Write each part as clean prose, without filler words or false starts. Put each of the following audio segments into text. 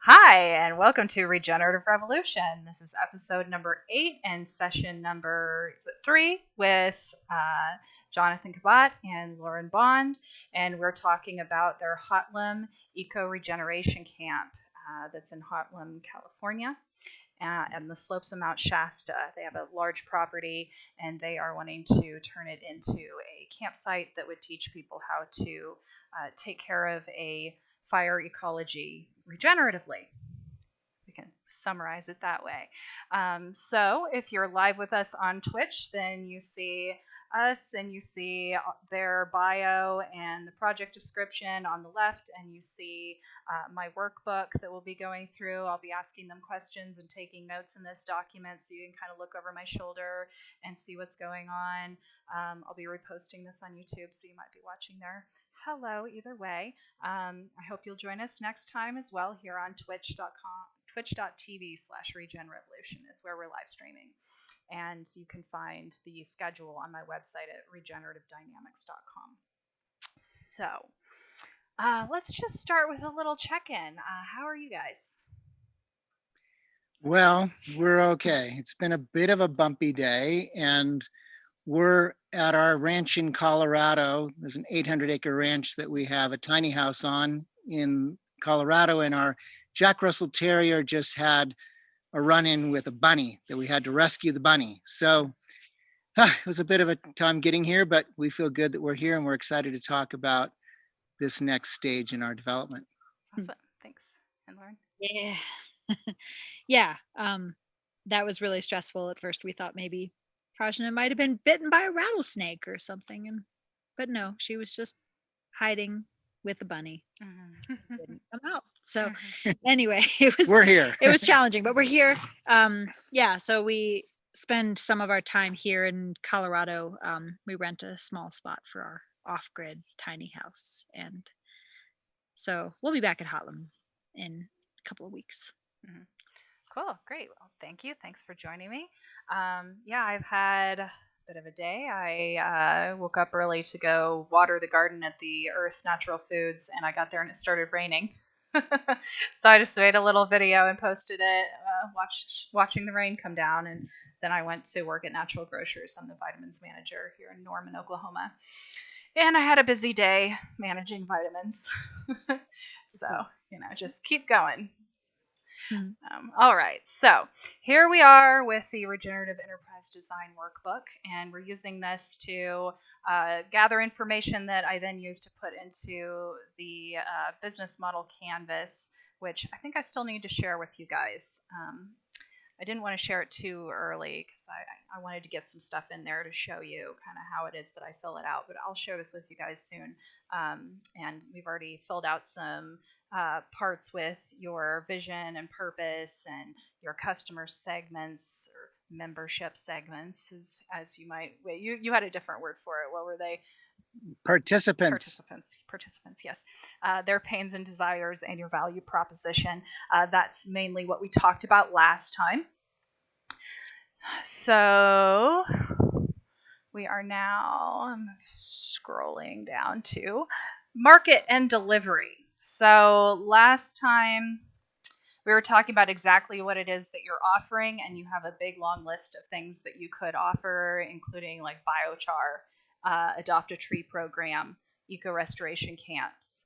Hi, and welcome to Regenerative Revolution. This is episode number 8 and session number 3 with Jonathan Kabat and Lauren Bond. And we're talking about their Hotlum Eco-Regeneration Camp that's in Hotlum, California, and the slopes of Mount Shasta. They have a large property, and they are wanting to turn it into a campsite that would teach people how to take care of a fire ecology regeneratively. We can summarize it that way. So if you're live with us on Twitch, then you see us and you see their bio and the project description on the left, and you see my workbook that we'll be going through. I'll be asking them questions and taking notes in this document so you can kind of look over my shoulder and see what's going on. I'll be reposting this on YouTube, so you might be watching there. Hello, either way. I hope you'll join us next time as well here on twitch.tv/regenrevolution is where we're live streaming. And you can find the schedule on my website at regenerativedynamics.com. So let's just start with a little check-in. How are you guys? Well, we're okay. It's been a bit of a bumpy day, and we're at our ranch in Colorado. There's an 800-acre ranch that we have a tiny house on in Colorado, and our Jack Russell Terrier just had a run-in with a bunny that we had to rescue the bunny. So it was a bit of a time getting here, but we feel good that we're here, and we're excited to talk about this next stage in our development. Awesome. Thanks. And Lauren? Yeah. Yeah. That was really stressful at first. We thought maybe Prajna might have been bitten by a rattlesnake or something, but no, she was just hiding with a bunny. Didn't come out. So anyway, We're here. It was challenging, but we're here. Yeah, so we spend some of our time here in Colorado. We rent a small spot for our off-grid tiny house, and so we'll be back at Hotlum in a couple of weeks. Cool. Great. Well, thank you. Thanks for joining me. Yeah, I've had a bit of a day. I woke up early to go water the garden at the Earth Natural Foods, and I got there and it started raining. So I just made a little video and posted it, watching the rain come down. And then I went to work at Natural Grocers. I'm the vitamins manager here in Norman, Oklahoma. And I had a busy day managing vitamins. So, just keep going. All right, so here we are with the Regenerative Enterprise Design Workbook, and we're using this to gather information that I then use to put into the business model canvas, which I think I still need to share with you guys. I didn't want to share it too early because I wanted to get some stuff in there to show you kind of how it is that I fill it out, but I'll share this with you guys soon. And we've already filled out some parts with your vision and purpose and your customer segments or membership segments, as you might. Wait, you had a different word for it. What were they? Participants, yes. Their pains and desires and your value proposition. That's mainly what we talked about last time. So we are now scrolling down to market and delivery. So last time we were talking about exactly what it is that you're offering, and you have a big long list of things that you could offer, including like biochar, adopt a tree program, eco-restoration camps,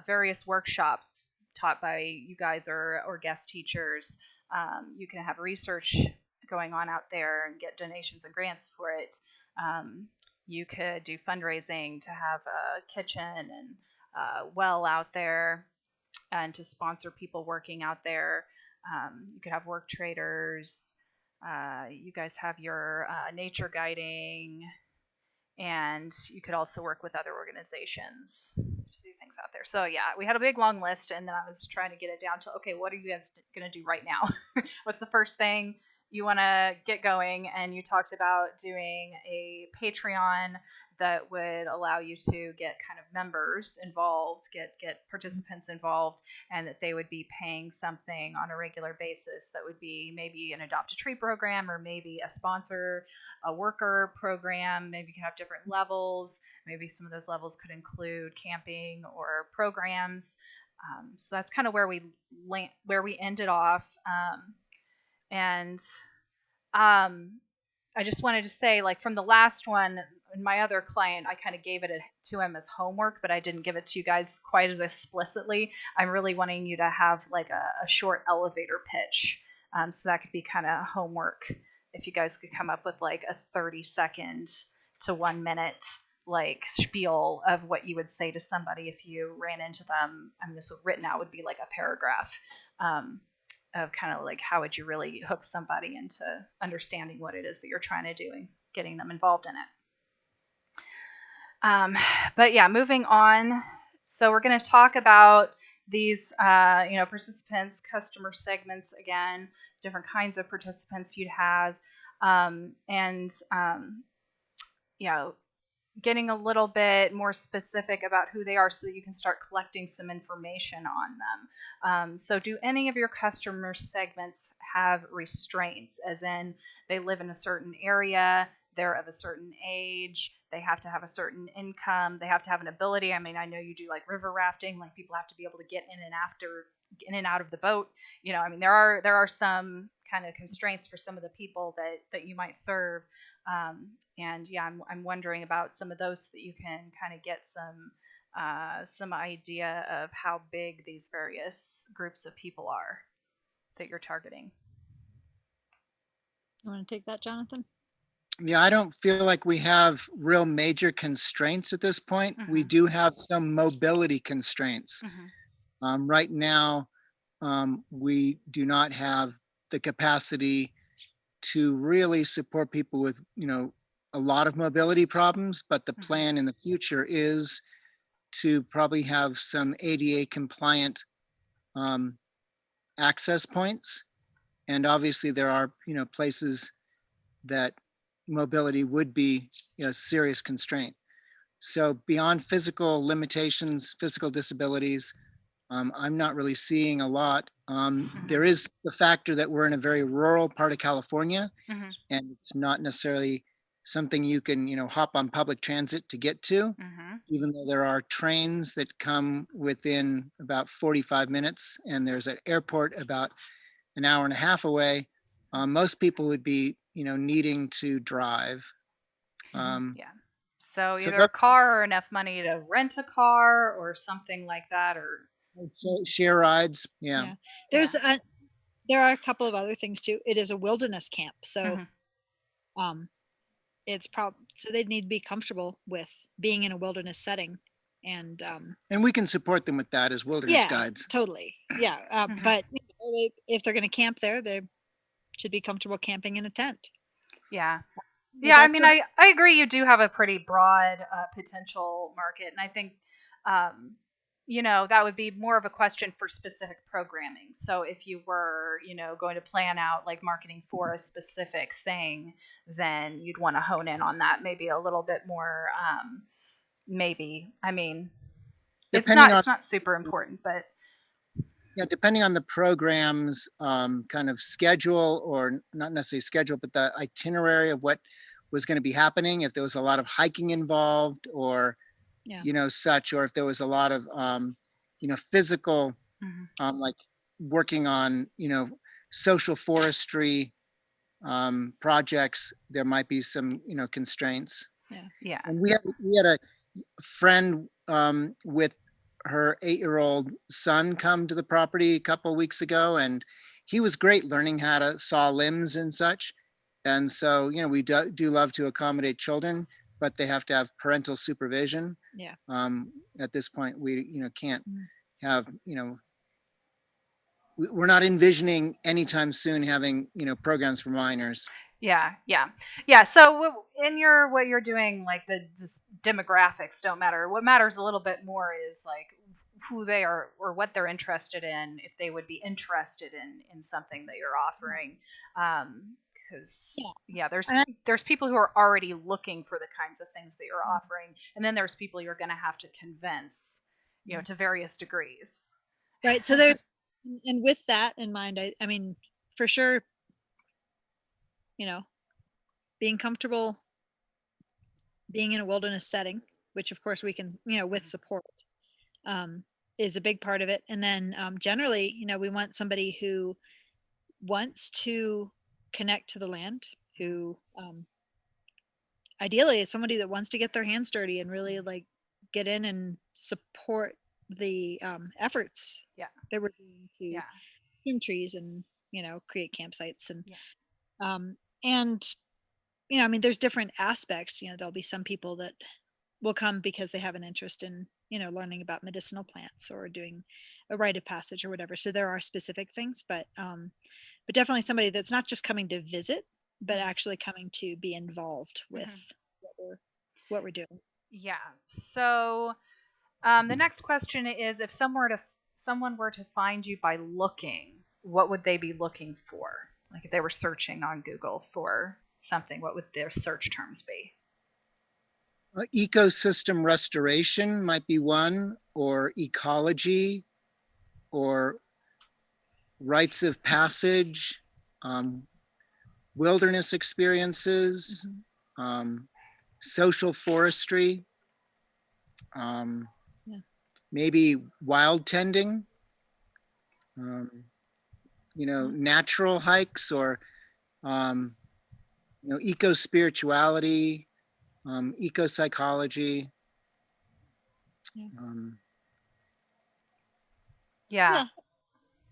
various workshops taught by you guys or guest teachers. You can have research going on out there and get donations and grants for it. You could do fundraising to have a kitchen and well out there and to sponsor people working out there. You could have work traders. You guys have your nature guiding, and you could also work with other organizations to do things out there. So yeah, we had a big long list, and then I was trying to get it down to, okay, what are you guys going to do right now? What's the first thing you want to get going? And you talked about doing a Patreon that would allow you to get kind of members involved, get participants involved, and that they would be paying something on a regular basis. That would be maybe an adopt a tree program, or maybe a sponsor, a worker program. Maybe you can have different levels. Maybe some of those levels could include camping or programs. So that's kind of where we where we ended off. And I just wanted to say, like, from the last one, my other client, I kind of gave it to him as homework, but I didn't give it to you guys quite as explicitly. I'm really wanting you to have like a short elevator pitch. So that could be kind of homework. If you guys could come up with like a 30-second to 1 minute like spiel of what you would say to somebody if you ran into them. I mean, this written out would be like a paragraph. Of kind of like how would you really hook somebody into understanding what it is that you're trying to do and getting them involved in it. But yeah, moving on. So we're going to talk about these, participants, customer segments again, different kinds of participants you'd have, getting a little bit more specific about who they are so that you can start collecting some information on them. So do any of your customer segments have restraints, as in they live in a certain area, they're of a certain age, they have to have a certain income, they have to have an ability? I mean, I know you do like river rafting, like people have to be able to get in and out of the boat. I mean, there are some kind of constraints for some of the people that you might serve. And yeah, I'm wondering about some of those so that you can kind of get some idea of how big these various groups of people are that you're targeting. You want to take that, Jonathan? Yeah, I don't feel like we have real major constraints at this point. We do have some mobility constraints. Right now, we do not have the capacity to really support people with, a lot of mobility problems, but the plan in the future is to probably have some ADA compliant access points. And obviously there are, places that mobility would be a serious constraint. So beyond physical limitations, physical disabilities, I'm not really seeing a lot. There is the factor that we're in a very rural part of California, and it's not necessarily something you can, hop on public transit to get to, even though there are trains that come within about 45 minutes, and there's an airport about an hour and a half away. Most people would be, needing to drive. Yeah. So So either a car or enough money to rent a car or something like that, or share rides. Yeah. There are a couple of other things too. It is a wilderness camp, so it's so they'd need to be comfortable with being in a wilderness setting, and we can support them with that as wilderness guides. Totally. Yeah. But if they're going to camp there, they should be comfortable camping in a tent. Yeah. Yeah, I mean, I agree. You do have a pretty broad potential market, and I think, that would be more of a question for specific programming. So if you were, going to plan out like marketing for a specific thing, then you'd want to hone in on that maybe a little bit more. Maybe, I mean, it's not super important, but yeah, depending on the program's kind of schedule, or not necessarily schedule, but the itinerary of what was going to be happening, if there was a lot of hiking involved, or such, or if there was a lot of physical like working on social forestry projects, there might be some constraints. Yeah. And we had a friend with her 8-year-old son come to the property a couple of weeks ago, and he was great learning how to saw limbs and such. And so, we do love to accommodate children, but they have to have parental supervision. Yeah. At this point, we, can't have, we're not envisioning anytime soon having, programs for minors. Yeah. So what you're doing, like the demographics don't matter. What matters a little bit more is like who they are or what they're interested in, if they would be interested in something that you're offering. Because there's people who are already looking for the kinds of things that you're offering, and then there's people you're going to have to convince, to various degrees. Right. So and with that in mind, I mean, for sure, being comfortable being in a wilderness setting, which of course we can, with support, is a big part of it. And then generally, we want somebody who wants to connect to the land, who ideally is somebody that wants to get their hands dirty and really like get in and support the efforts that we're doing to trim trees and create campsites and I mean, there's different aspects. There'll be some people that will come because they have an interest in learning about medicinal plants or doing a rite of passage or whatever. So there are specific things, but definitely somebody that's not just coming to visit, but actually coming to be involved with what we're doing. Yeah. So the next question is, if someone were to find you by looking, what would they be looking for? Like if they were searching on Google for something, what would their search terms be? Ecosystem restoration might be one, or ecology, or rites of passage, wilderness experiences, social forestry, maybe wild tending, natural hikes, or eco-spirituality, eco-psychology. Yeah,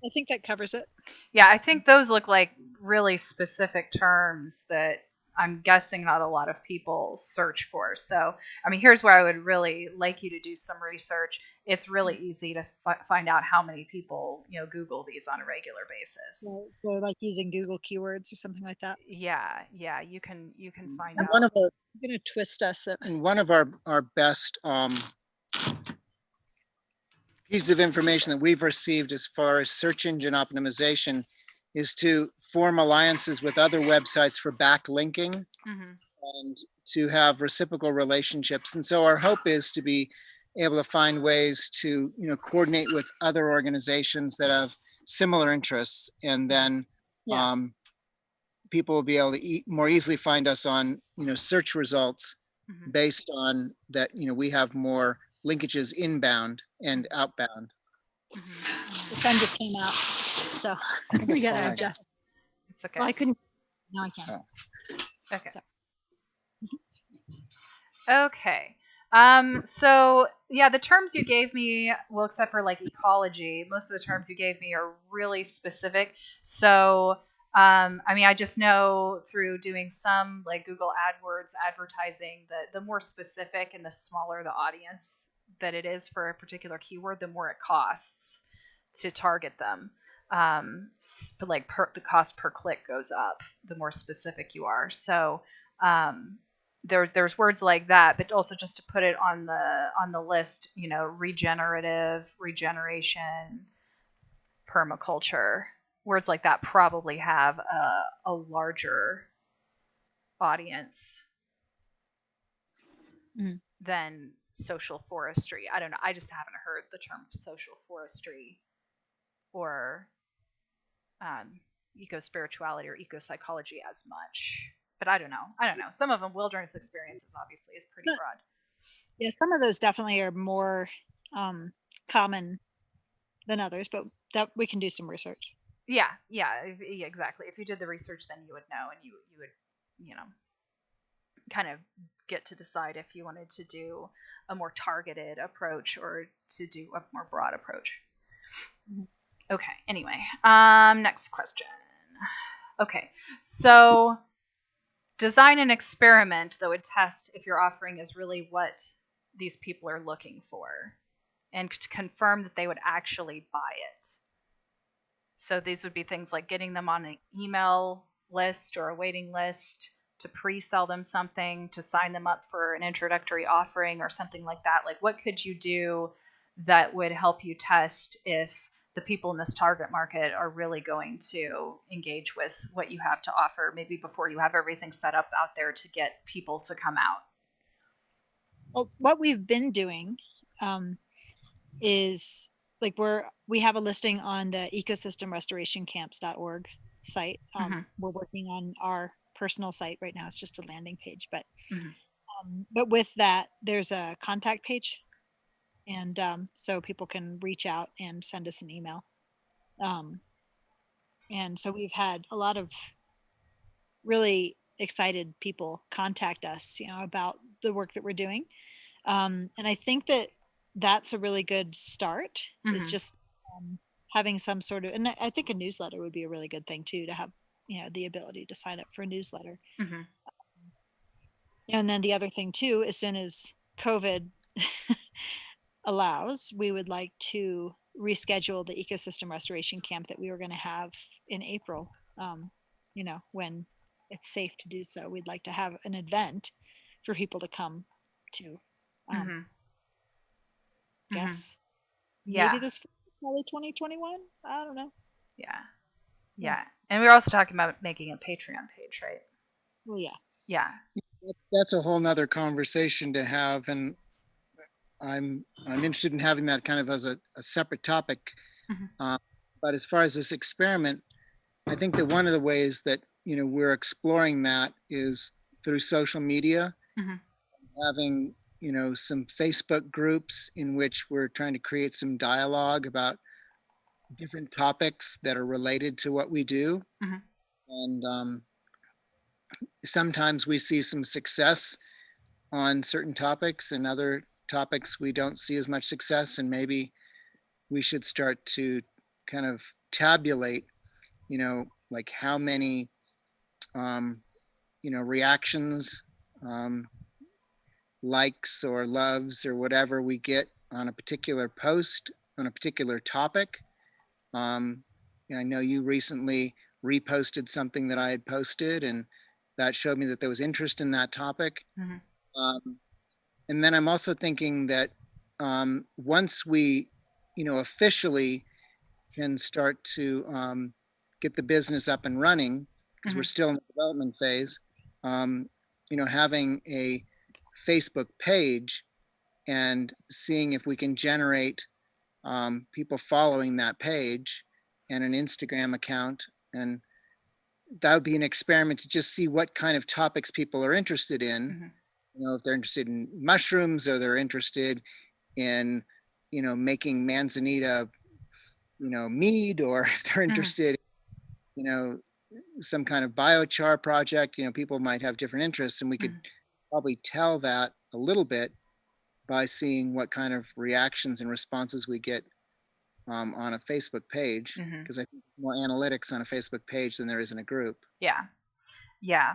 I think that covers it. Yeah, I think those look like really specific terms that I'm guessing not a lot of people search for. So, I mean, here's where I would really like you to do some research. It's really easy to find out how many people, Google these on a regular basis. So like using Google keywords or something like that. Yeah, you can find out. One of our, I'm going to twist us. And one of our best pieces of information that we've received as far as search engine optimization is to form alliances with other websites for backlinking and to have reciprocal relationships. And so our hope is to be able to find ways to, coordinate with other organizations that have similar interests, and then people will be able to more easily find us on, search results based on that, we have more linkages inbound and outbound. The sun just came out, so we got to adjust. It's okay. Well, I couldn't. Now I can. Okay. Okay. So yeah, the terms you gave me, well, except for like ecology, most of the terms you gave me are really specific. So, I mean, I just know through doing some like Google AdWords advertising that the more specific and the smaller the audience that it is for a particular keyword, the more it costs to target them. But like the cost per click goes up the more specific you are. So, there's words like that, but also just to put it on the list, regenerative, regeneration, permaculture, words like that probably have a larger audience than social forestry. I don't know. I just haven't heard the term social forestry or eco-spirituality or eco-psychology as much. But I don't know. Some of them, wilderness experiences, obviously, is pretty broad. Yeah, some of those definitely are more common than others, but that we can do some research. Yeah, exactly. If you did the research, then you would know, and you would, kind of get to decide if you wanted to do a more targeted approach or to do a more broad approach. Okay. Anyway, next question. Okay, so design an experiment that would test if your offering is really what these people are looking for, and to confirm that they would actually buy it. So these would be things like getting them on an email list or a waiting list, to pre-sell them something, to sign them up for an introductory offering or something like that. Like, what could you do that would help you test if the people in this target market are really going to engage with what you have to offer, maybe before you have everything set up out there to get people to come out? Well, what we've been doing is like we have a listing on the ecosystemrestorationcamps.org site. We're working on our personal site right now. It's just a landing page, but with that, there's a contact page, And so people can reach out and send us an email. And so we've had a lot of really excited people contact us, about the work that we're doing. And I think that that's a really good start, is Mm-hmm. just having some sort of, and I think a newsletter would be a really good thing too, to have, the ability to sign up for a newsletter. Mm-hmm. And then the other thing too, as soon as COVID allows, we would like to reschedule the ecosystem restoration camp that we were going to have in April. When it's safe to do so, we'd like to have an event for people to come to. Mm-hmm. Mm-hmm. Guess maybe Yeah. this probably 2021. I don't know. Yeah. Yeah. Yeah. And we were also talking about making a Patreon page, right? Well, yeah. Yeah. That's a whole nother conversation to have, and I'm interested in having that kind of as a separate topic. Mm-hmm. But as far as this experiment, I think that one of the ways that we're exploring that is through social media, Mm-hmm. having some Facebook groups in which we're trying to create some dialogue about different topics that are related to what we do. Mm-hmm. And sometimes we see some success on certain topics, and other topics we don't see as much success. And maybe we should start to kind of tabulate, like how many, reactions, um, likes or loves or whatever we get on a particular post on a particular topic. And I know you recently reposted something that I had posted, and that showed me that there was interest in that topic. Mm-hmm. And then I'm also thinking that once we, officially can start to get the business up and running, because Mm-hmm. we're still in the development phase, um, having a Facebook page and seeing if we can generate people following that page, and an Instagram account. And that would be an experiment to just see what kind of topics people are interested in. Mm-hmm. If they're interested in mushrooms, or they're interested in, making manzanita, mead, or if they're Mm-hmm. interested, you know, some kind of biochar project. People might have different interests, and we could probably tell that a little bit by seeing what kind of reactions and responses we get on a Facebook page, Mm-hmm. because I think more analytics on a Facebook page than there is in a group. Yeah. Yeah.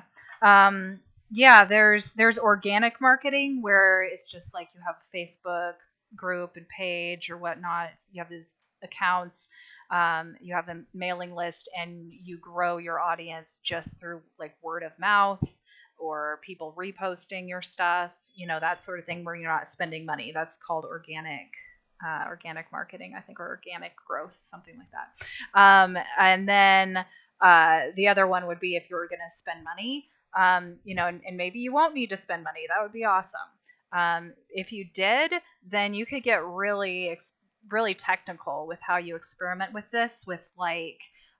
Yeah, there's organic marketing where it's just like you have a Facebook group and page or whatnot. You have these accounts, you have a mailing list, and you grow your audience just through like word of mouth or people reposting your stuff, that sort of thing where you're not spending money. That's called organic marketing, I think, or organic growth, something like that. And then the other one would be if you were going to spend money, and maybe you won't need to spend money. That would be awesome. If you did, then you could get really technical with how you experiment with this, with like,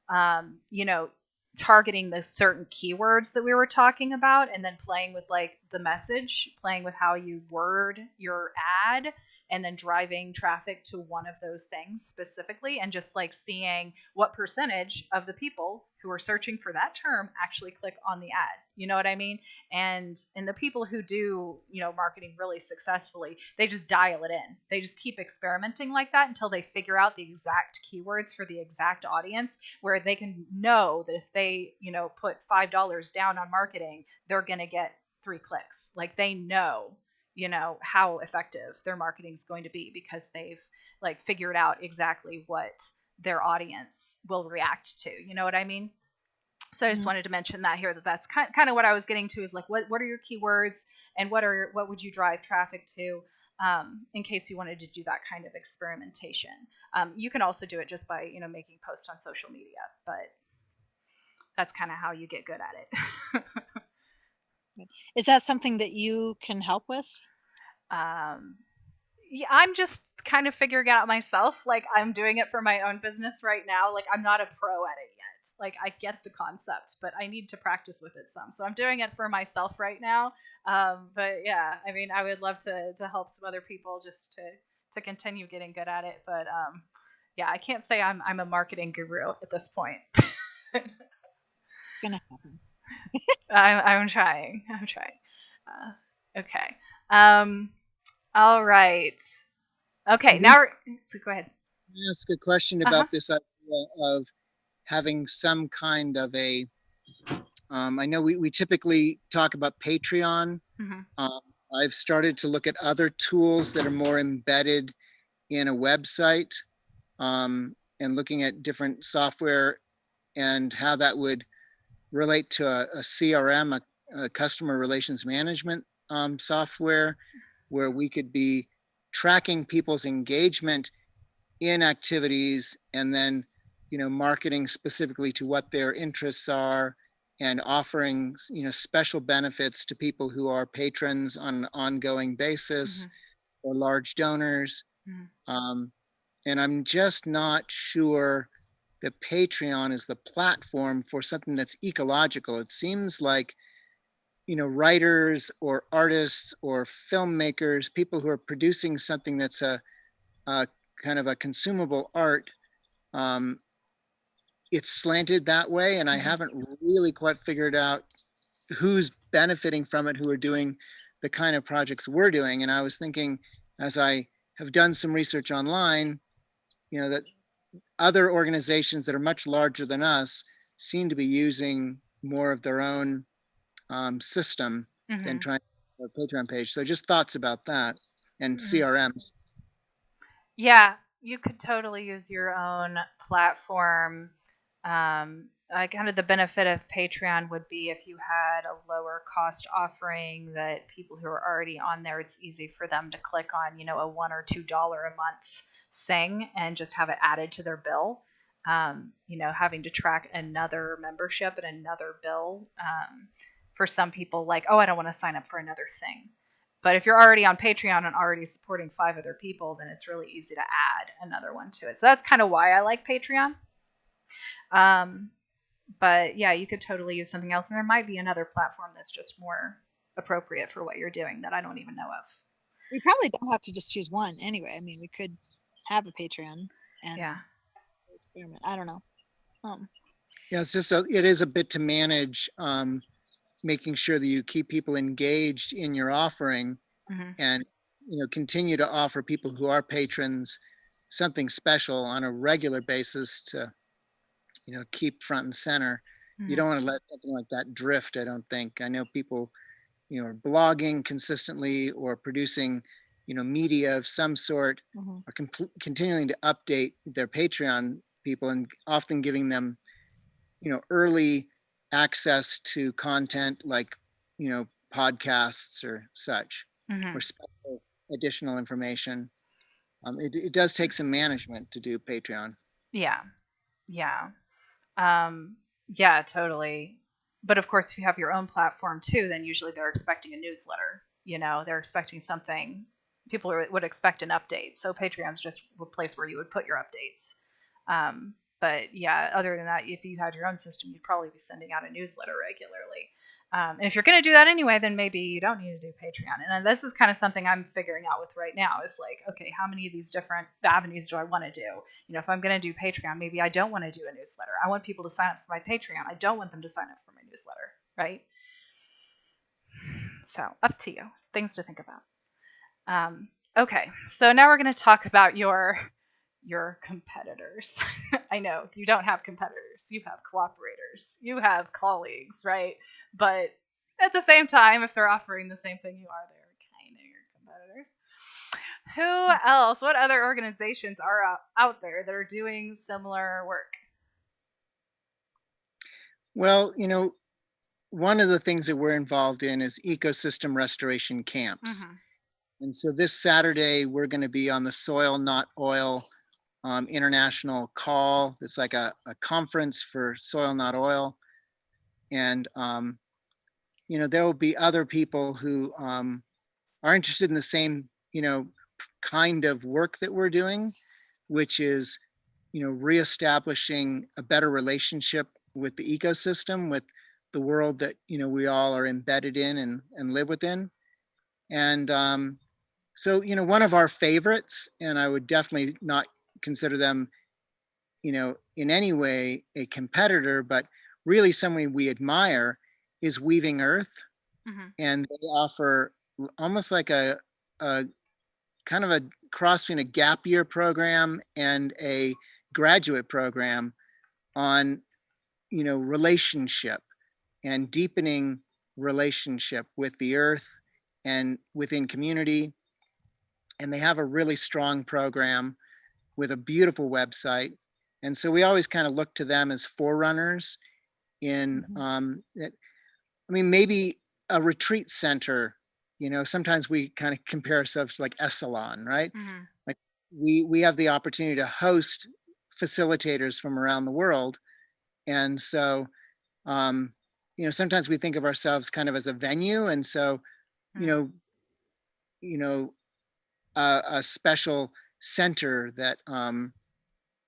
um, you know, targeting the certain keywords that we were talking about, and then playing with like the message, playing with how you word your ad, and then driving traffic to one of those things specifically, and just like seeing what percentage of the people who are searching for that term actually click on the ad. You know what I mean? And the people who do, marketing really successfully, they just dial it in. They just keep experimenting like that until they figure out the exact keywords for the exact audience, where they can know that if they, put $5 down on marketing, they're going to get 3 clicks. Like they know, how effective their marketing is going to be, because they've like figured out exactly what their audience will react to. You know what I mean? So I just wanted to mention that here, that's kind of what I was getting to, is like, what are your keywords, and what would you drive traffic to, in case you wanted to do that kind of experimentation. You can also do it just by, making posts on social media, but that's kind of how you get good at it. Is that something that you can help with? Yeah, I'm just kind of figuring it out myself. Like, I'm doing it for my own business right now. Like, I'm not a pro at it yet. Like, I get the concept, but I need to practice with it some. So I'm doing it for myself right now. But yeah, I mean, I would love to help some other people, just to continue getting good at it. But yeah, I can't say I'm a marketing guru at this point. Gonna happen. I'm trying. I'm trying. Okay. Um, all right. Okay. Now, so go ahead. Ask a question Uh-huh. about this idea of having some kind of a, I know we typically talk about Patreon. Mm-hmm. Um, I've started to look at other tools that are more embedded in a website, and looking at different software and how that would relate to a CRM, a customer relations management software, where we could be tracking people's engagement in activities and then, marketing specifically to what their interests are and offering, special benefits to people who are patrons on an ongoing basis Mm-hmm. or large donors. Mm-hmm. Um, and I'm just not sure that Patreon is the platform for something that's ecological. It seems like, writers or artists or filmmakers, people who are producing something that's a kind of a consumable art, um, it's slanted that way. And I Mm-hmm. haven't really quite figured out who's benefiting from it, who are doing the kind of projects we're doing. And I was thinking, as I have done some research online, that other organizations that are much larger than us seem to be using more of their own system than Mm-hmm. trying a Patreon page. So just thoughts about that and Mm-hmm. CRMs. Yeah, you could totally use your own platform. Like kind of the benefit of Patreon would be if you had a lower cost offering that people who are already on there, it's easy for them to click on, a $1 or $2 a month thing and just have it added to their bill. Having to track another membership and another bill. For some people, like, oh, I don't want to sign up for another thing. But if you're already on Patreon and already supporting 5 other people, then it's really easy to add another one to it. So that's kind of why I like Patreon. Um, but yeah, you could totally use something else. And there might be another platform that's just more appropriate for what you're doing that I don't even know of. We probably don't have to just choose one anyway. I mean, we could have a Patreon and Yeah. experiment. I don't know. Yeah, it is a bit to manage, making sure that you keep people engaged in your offering Mm-hmm. and, continue to offer people who are patrons something special on a regular basis to, keep front and center. You Mm-hmm. don't want to let something like that drift, I don't think. I know people, are blogging consistently or producing, media of some sort, Mm-hmm. are continuing to update their Patreon people and often giving them, early access to content like, podcasts or such, Mm-hmm. or special additional information. It does take some management to do Patreon. Yeah. Yeah. Um, yeah, totally. But of course, if you have your own platform too, then usually they're expecting a newsletter. They're expecting something. People would expect an update. So Patreon's just a place where you would put your updates. But yeah, other than that, if you had your own system, you'd probably be sending out a newsletter regularly. And if you're going to do that anyway, then maybe you don't need to do Patreon. And this is kind of something I'm figuring out with right now is like, okay, how many of these different avenues do I want to do? If I'm going to do Patreon, maybe I don't want to do a newsletter. I want people to sign up for my Patreon. I don't want them to sign up for my newsletter, right? So up to you. Things to think about. Okay, so now we're going to talk about your competitors. I know you don't have competitors, you have cooperators, you have colleagues, right? But at the same time, if they're offering the same thing you are, they're kind of your competitors. Who else? What other organizations are out there that are doing similar work? Well, one of the things that we're involved in is ecosystem restoration camps. Mm-hmm. And so this Saturday, we're going to be on the Soil Not Oil international call. It's like a conference for soil not oil. And, there will be other people who are interested in the same, kind of work that we're doing, which is, reestablishing a better relationship with the ecosystem, with the world that, we all are embedded in and live within. And, So, one of our favorites, and I would definitely not consider them, in any way a competitor, but really someone we admire, is Weaving Earth. Mhm. And they offer almost like a kind of a cross between a gap year program and a graduate program on, relationship and deepening relationship with the earth and within community. And they have a really strong program with a beautiful website. And so we always kind of look to them as forerunners in, maybe a retreat center. Sometimes we kind of compare ourselves to like Essalon, right? Mhm. Like we have the opportunity to host facilitators from around the world. And so, sometimes we think of ourselves kind of as a venue. And so, you Mm. know, you know, a special center that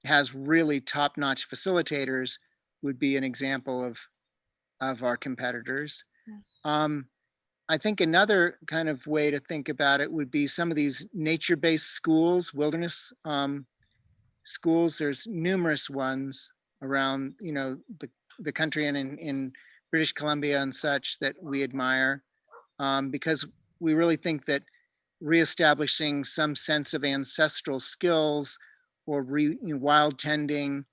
has really top-notch facilitators would be an example of our competitors. Yeah. I think another kind of way to think about it would be some of these nature-based schools, wilderness schools. There's numerous ones around, the country and in British Columbia and such that we admire, because we really think that reestablishing some sense of ancestral skills or wild tending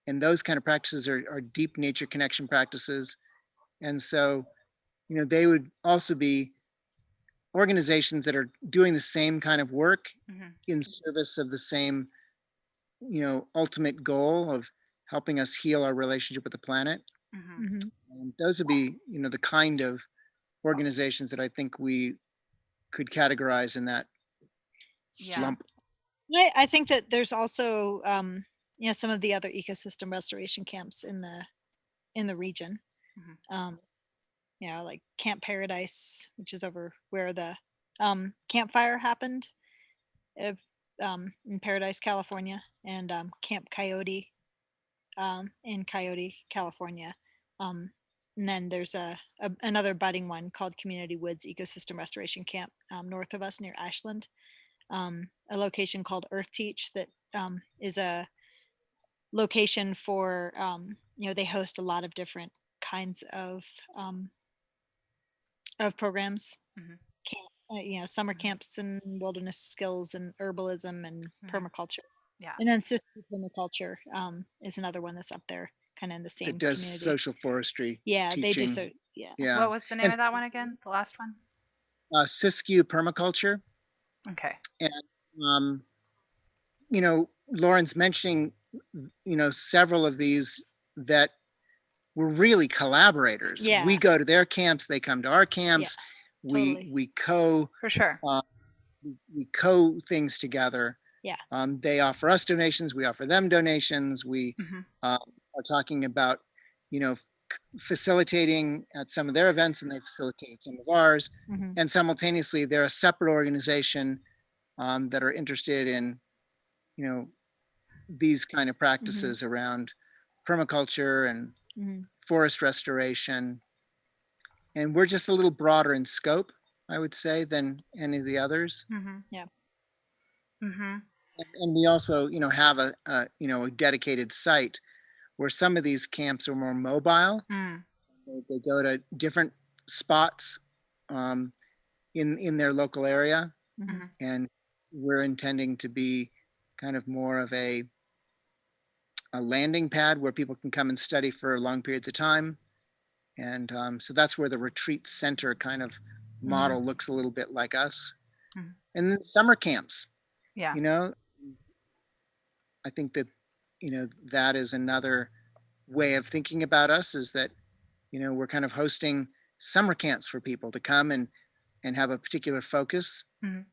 and those kind of practices are deep nature connection practices. And so, they would also be organizations that are doing the same kind of work Mhm. in service of the same, ultimate goal of helping us heal our relationship with the planet. Mhm. Mm-hmm. And those would be, the kind of organizations that I think we could categorize in that Yeah. lump. I think that there's also some of the other ecosystem restoration camps in the region. Mhm. Like Camp Paradise, which is over where the campfire happened, if, in Paradise, California, and Camp Coyote in Coyote, California. And then there's another budding one called Community Woods Ecosystem Restoration Camp north of us near Ashland. A location called Earth Teach that is a location for they host a lot of different kinds of programs. Mhm. Summer Mhm. camps and wilderness skills and herbalism and Mhm. permaculture. Yeah. And then Sister Permaculture is another one that's up there, kind of in the That same does community. social forestry Yeah, they do. teaching. So yeah. Yeah. What was the name And of that one again? The last one? Siskiyou Permaculture. Okay. And, um, Lauren's mentioning, several of these that were really collaborators. Yeah. We go to their camps, they come to our camps. Totally. We co For sure. we co things together. Yeah. They offer us donations, we offer them donations. We Mhm. are talking about, facilitating at some of their events, and they facilitate some of ours. Mhm. And simultaneously, they're a separate organization that are interested in, these kind of practices around permaculture and Mhm. forest restoration. And we're just a little broader in scope, I would say, than any of the others. Mhm. Yeah. Mhm. And we also, have a dedicated site where some of these camps are more mobile. Mm. They go to different spots um, in their local area, Mhm. Mhm. and we're intending to be kind of more of a landing pad where people can come and study for long periods of time. And so that's where the retreat center kind of model looks a little bit like us. Mhm. And then summer camps, Yeah. I think that, that is another way of thinking about us, is that, we're kind of hosting summer camps for people to come and have a particular focus. Mhm.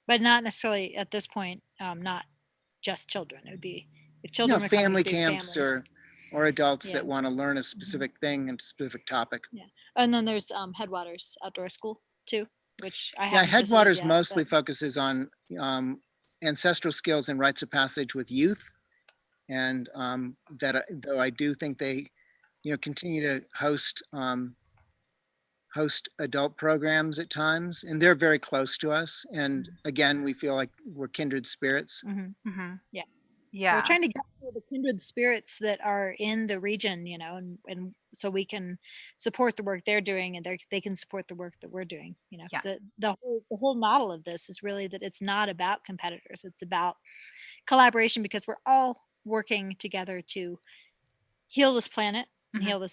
But not necessarily at this point, not just children. It would be if children were coming, Family it'd be camps families. or adults Yeah. that want to learn a specific thing and specific topic. Yeah. And then there's Headwaters Outdoor School too, which I Yeah, haven't visited Headwaters yet, mostly but focuses on ancestral skills and rites of passage with youth. And that, though I do think they, continue to host host adult programs at times, and they're very close to us. And again, we feel like we're kindred spirits. Yeah. Yeah. We're trying to get to the kindred spirits that are in the region, and so we can support the work they're doing, and they can support the work that we're doing. Yeah. So the whole model of this is really that it's not about competitors; it's about collaboration, because we're all working together to heal this planet and heal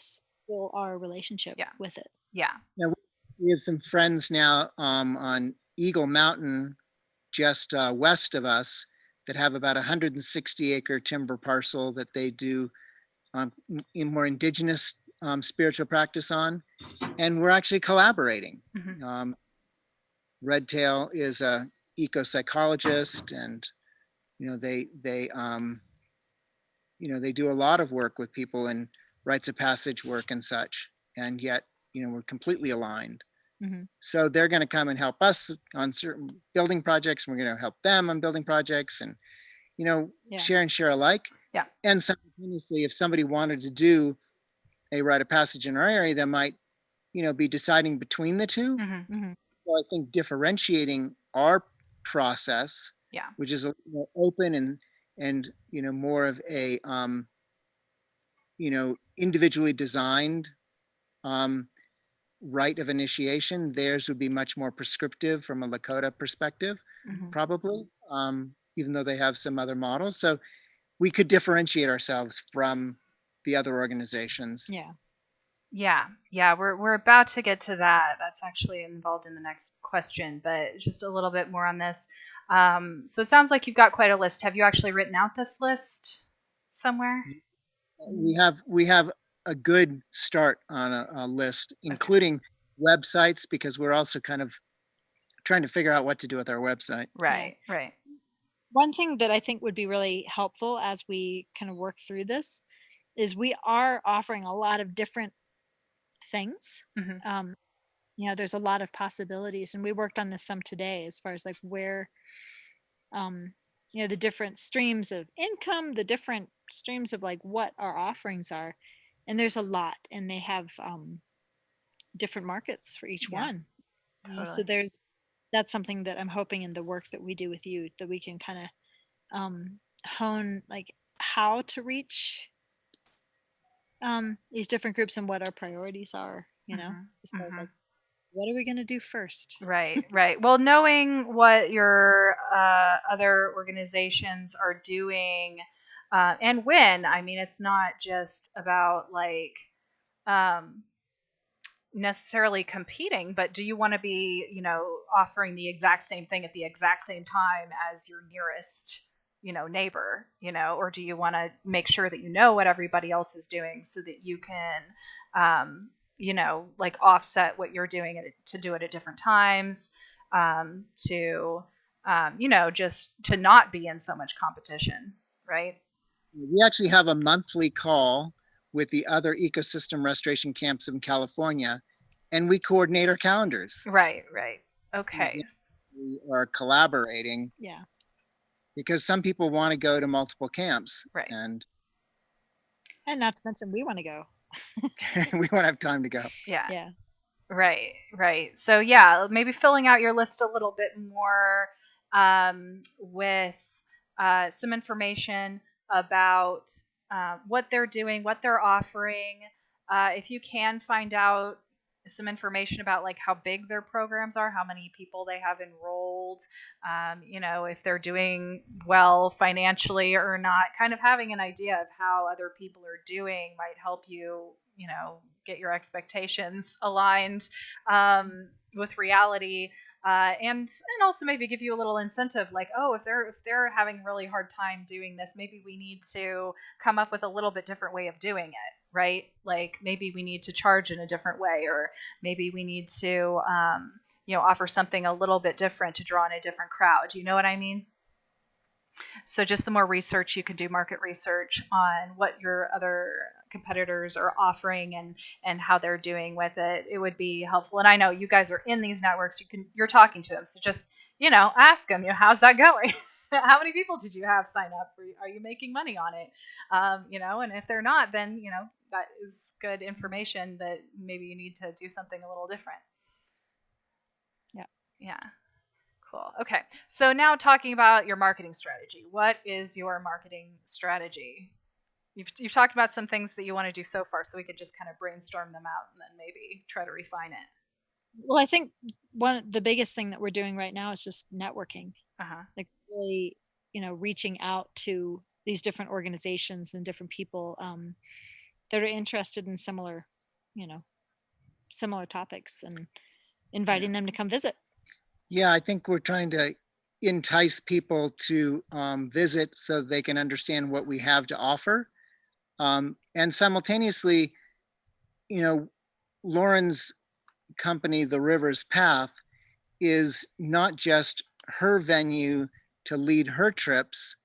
our relationship with it. Yeah. Now, we have some friends now on Eagle Mountain, just west of us, that have about 160-acre timber parcel that they do in more indigenous spiritual practice on, and we're actually collaborating. Redtail is a eco-psychologist, and they do a lot of work with people in rites of passage work and such, and yet we're completely aligned. So they're going to come and help us on certain building projects, and we're going to help them on building projects, and share alike. Yeah. And simultaneously, if somebody wanted to do a rite of passage in our area, they might be deciding between the two. So I think differentiating our process, which is a little more open and more of a individually designed rite of initiation, theirs would be much more prescriptive from a Lakota perspective, probably, even though they have some other models. So we could differentiate ourselves from the other organizations. Yeah. We're about to get to that. That's actually involved in the next question, but just a little bit more on this. So it sounds like you've got quite a list. Have you actually written out this list somewhere? We have a good start on a list, including websites, because we're also kind of trying to figure out what to do with our website. Right. One thing that I think would be really helpful as we kind of work through this is we are offering a lot of different things. There's a lot of possibilities, and we worked on this some today as far as like where the different streams of income, the different streams of like what our offerings are, and there's a lot, and they have different markets for each one. Totally. So that's something that I'm hoping in the work that we do with you, that we can kind of hone like how to reach these different groups and what our priorities are, as far as like what are we going to do first. Right. Well, knowing what your other organizations are doing and when, I mean, it's not just about like necessarily competing, but do you want to be, offering the exact same thing at the exact same time as your nearest, neighbor, or do you want to make sure that you know what everybody else is doing so that you can, like offset what you're doing to do it at different times, just to not be in so much competition, right? We actually have a monthly call with the other ecosystem restoration camps in California, and we coordinate our calendars. Right. Okay. We are collaborating. Yeah. Because some people want to go to multiple camps. Right. And not to mention we want to go. We won't have time to go. Yeah. Right. So yeah, maybe filling out your list a little bit more with some information about what they're doing, what they're offering. If you can find out some information about like how big their programs are, how many people they have enrolled, if they're doing well financially or not, kind of having an idea of how other people are doing might help you, get your expectations aligned with reality, and also maybe give you a little incentive, like, oh, if they're having really hard time doing this, maybe we need to come up with a little bit different way of doing it, right? Like maybe we need to charge in a different way, or maybe we need to offer something a little bit different to draw in a different crowd. You know what I mean? So just the more research you can do, market research on what your other competitors are offering and how they're doing with it, it would be helpful. And I know you guys are in these networks, you're talking to them, so just ask them, how's that going? How many people did you have sign up? Are you making money on it? And if they're not, then that is good information that maybe you need to do something a little different. Yeah. Yeah. Cool. Okay. So now talking about your marketing strategy. What is your marketing strategy? You've talked about some things that you want to do so far, so we could just kind of brainstorm them out and then maybe try to refine it. Well, I think the biggest thing that we're doing right now is just networking. Like really, reaching out to these different organizations and different people that are interested in similar topics, and inviting them to come visit. Yeah, I think we're trying to entice people to visit so they can understand what we have to offer. And simultaneously, Lauren's company, The River's Path, is not just her venue to lead her trips,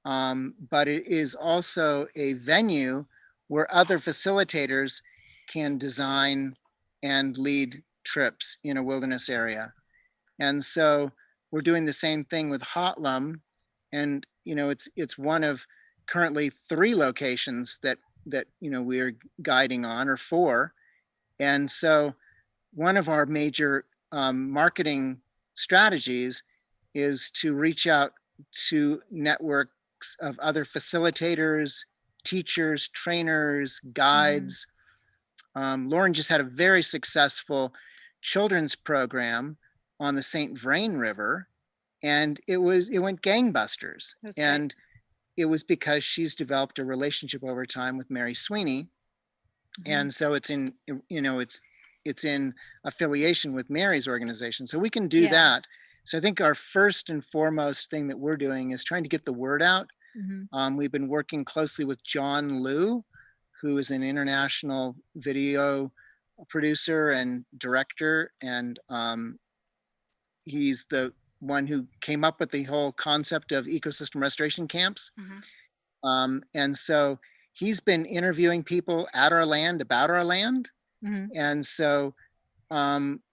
but it is also a venue where other facilitators can design and lead trips in a wilderness area. And so we're doing the same thing with Hotlum, and it's one of currently 3 locations that we're guiding on, or 4. And so one of our major marketing strategies is to reach out to networks of other facilitators, teachers, trainers, guides. Lauren just had a very successful children's program on the St. Vrain River, and it went gangbusters. And it was because she's developed a relationship over time with Mary Sweeney. And so it's in affiliation with Mary's organization. So we can do that. So I think our first and foremost thing that we're doing is trying to get the word out. We've been working closely with John Liu, who is an international video producer and director. And he's the one who came up with the whole concept of ecosystem restoration camps. And so he's been interviewing people at our land about our land. And so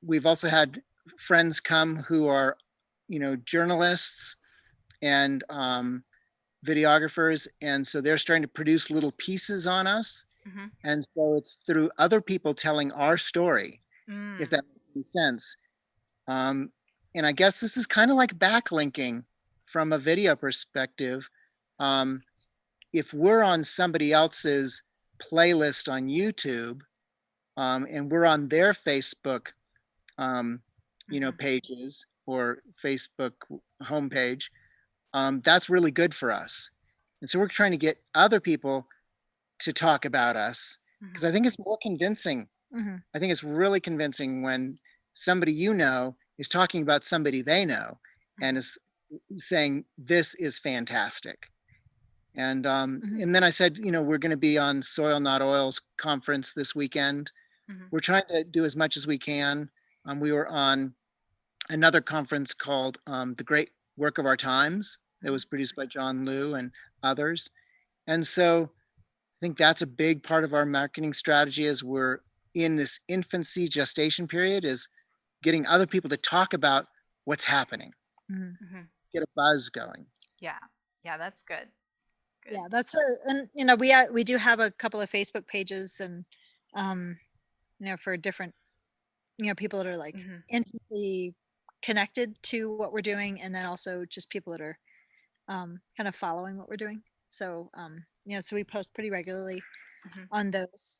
we've also had friends come who are, journalists and videographers. And so they're starting to produce little pieces on us. And so it's through other people telling our story, if that makes any sense. And I guess this is kind of like backlinking from a video perspective. If we're on somebody else's playlist on YouTube, and we're on their Facebook, pages or Facebook homepage, that's really good for us. And so we're trying to get other people to talk about us, because I think it's more convincing. I think it's really convincing when somebody is talking about somebody they know and is saying, this is fantastic. And and then I said, we're going to be on Soil Not Oil's conference this weekend. We're trying to do as much as we can. We were on another conference called The Great Work of Our Times that was produced by John Liu and others. And so I think that's a big part of our marketing strategy as we're in this infancy gestation period, is getting other people to talk about what's happening, get a buzz going. Yeah, that's good. Yeah, that's and we do have a couple of Facebook pages, and for different people that are like intimately connected to what we're doing, and then also just people that are kind of following what we're doing. So so we post pretty regularly on those.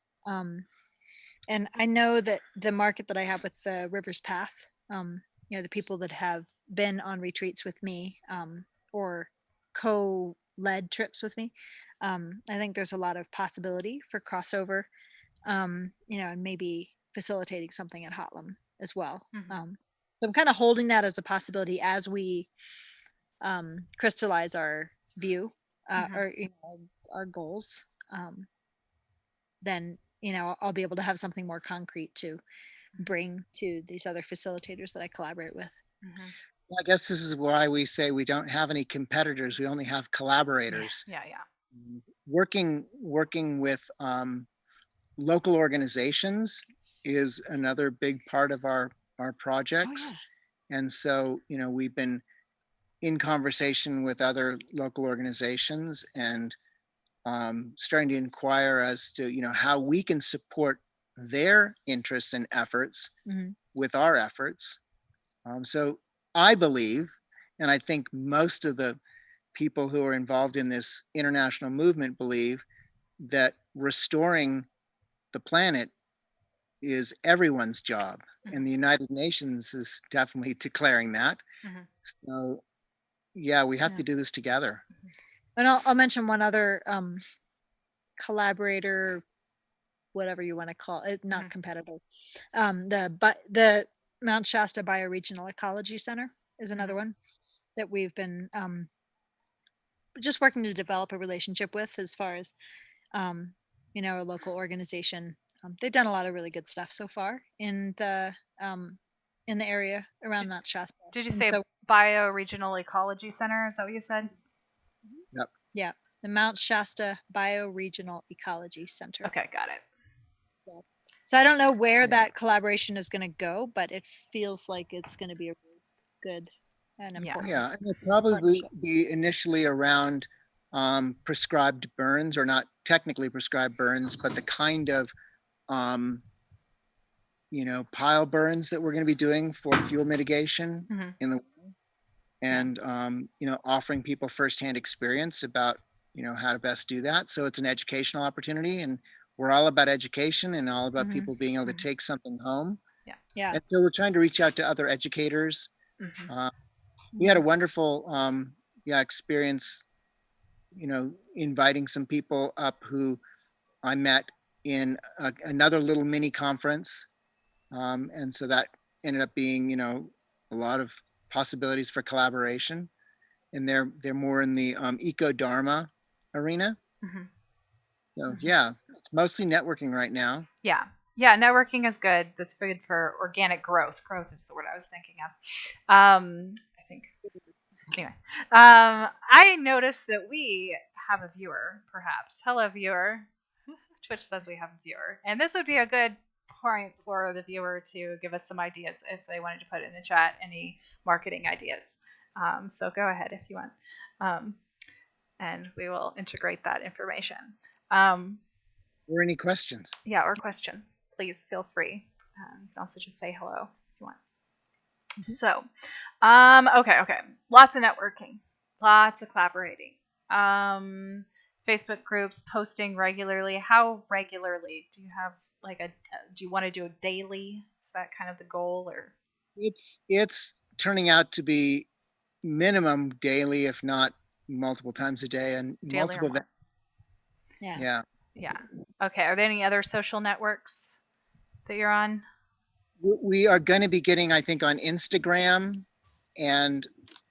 And I know that the market that I have with the River's Path, the people that have been on retreats with me, or co-led trips with me, I think there's a lot of possibility for crossover, and maybe facilitating something at Hotlum as well. So I'm kind of holding that as a possibility as we crystallize our view, or our goals. Then I'll be able to have something more concrete to bring to these other facilitators that I collaborate with. I guess this is why we say we don't have any competitors. We only have collaborators. Yeah. Working with local organizations is another big part of our projects. And so, we've been in conversation with other local organizations and starting to inquire as to, how we can support their interests and efforts Mhm. with our efforts. So I believe, and I think most of the people who are involved in this international movement believe, that restoring the planet is everyone's job. And the United Nations is definitely declaring that. Mhm. So yeah, we have Yeah. to do this together. And I'll mention one other collaborator, whatever you want to call it, not competitor. The Mount Shasta Bioregional Ecology Center is another one that we've been just working to develop a relationship with, as far as a local organization. They've done a lot of really good stuff so far in the area around Mount Shasta. Did you And say so, Bioregional Ecology Center? Is that what you said? Yep. yeah, the Mount Shasta Bioregional Ecology Center. Okay, got it. Yeah. So I don't know where Yeah. that collaboration is going to go, but it feels like it's going to be a really good and important. Yeah, and it'll probably partnership. be initially around prescribed burns, or not technically prescribed burns, but the kind of pile burns that we're going to be doing for fuel mitigation Mhm. in the and offering people firsthand experience about how to best do that. So it's an educational opportunity, and we're all about education and all about Mhm. people being able to take something home. Yeah. And so we're trying to reach out to other educators. Mhm. We had a wonderful experience, inviting some people up who I met in another little mini conference. And so that ended up being, a lot of possibilities for collaboration. And they're more in the eco dharma arena. Mhm. So yeah, it's mostly networking right now. Yeah. Yeah, networking is good. That's good for organic growth. Growth is the word I was thinking of. I think. Anyway, I noticed that we have a viewer, perhaps. Hello, viewer. Twitch says we have a viewer. And this would be a good point for the viewer to give us some ideas if they wanted to put in the chat any marketing ideas. So go ahead if you want. And we will integrate that information. Or any questions? Yeah, or questions. Please feel free. You can also just say hello if you want. So, okay. Lots of networking, lots of collaborating. Facebook groups, posting regularly. How regularly? Do you have like do you want to do a daily? Is that kind of the goal, or? It's turning out to be minimum daily, if not multiple times a day, and Daily or multiple. more? Yeah. Yeah. Okay. Are there any other social networks that you're on? We are going to be getting, I think, on Instagram, and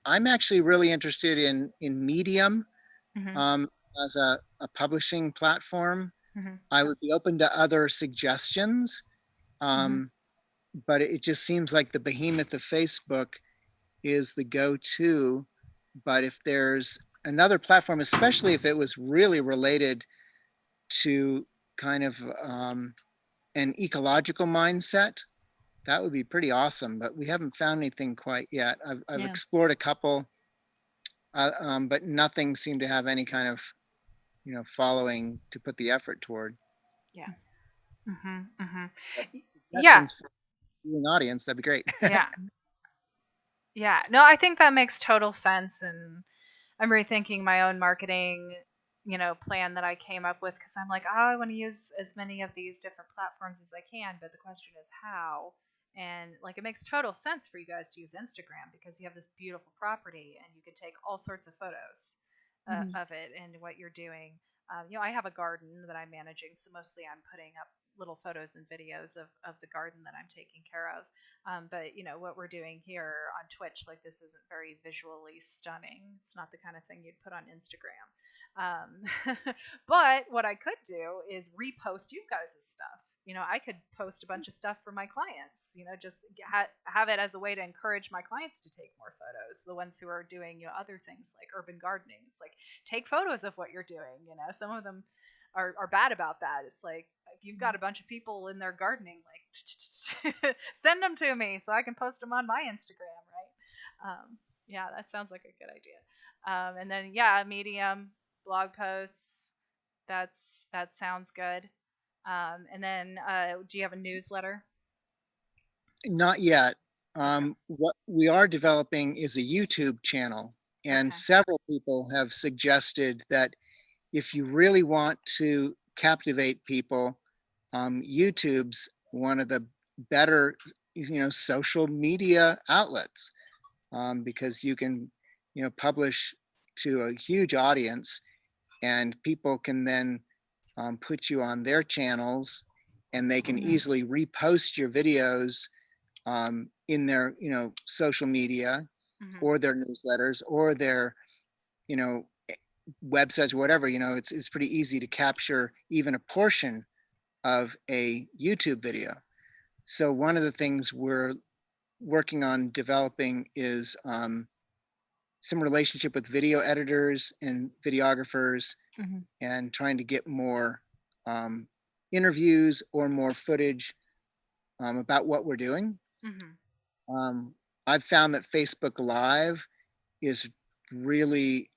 I'm actually really interested in Medium Mm-hmm. as a publishing platform. Mm-hmm. I would be open to other suggestions, but it just seems like the behemoth of Facebook is the go-to. But if there's another platform, especially if it was really related to kind of an ecological mindset, that would be pretty awesome. But we haven't found anything quite yet. I've explored a couple, but nothing seemed to have any kind of following to put the effort toward. Yeah. Yeah. For an audience, that'd be great. Yeah. Yeah. No, I think that makes total sense, and I'm rethinking my own marketing, plan that I came up with, because I'm like, oh, I want to use as many of these different platforms as I can, but the question is how. And like, it makes total sense for you guys to use Instagram because you have this beautiful property and you can take all sorts of photos of it and what you're doing. I have a garden that I'm managing, so mostly I'm putting up little photos and videos of the garden that I'm taking care of. But what we're doing here on Twitch, like, this isn't very visually stunning. It's not the kind of thing you'd put on Instagram. But what I could do is repost you guys' stuff. I could post a bunch of stuff for my clients. Just have it as a way to encourage my clients to take more photos. The ones who are doing other things like urban gardening. It's like, take photos of what you're doing. Some of them are bad about that. It's like, if you've got a bunch of people in there gardening, like, send them to me so I can post them on my Instagram, right? Yeah, that sounds like a good idea. And then yeah, Medium, blog posts. That sounds good. And then do you have a newsletter? Not yet. Okay. What we are developing is a YouTube channel, and Okay. several people have suggested that if you really want to captivate people, YouTube's one of the better, social media outlets, because you can, publish to a huge audience, and people can then put you on their channels, and they can Mhm. easily repost your videos in their, social media Hmm. or their newsletters or their, you know, websites or whatever. It's pretty easy to capture even a portion of a YouTube video. So one of the things we're working on developing is some relationship with video editors and videographers, Mhm. and trying to get more um, interviews or more footage about what we're doing. Hmm. Um, I've found that Facebook Live is really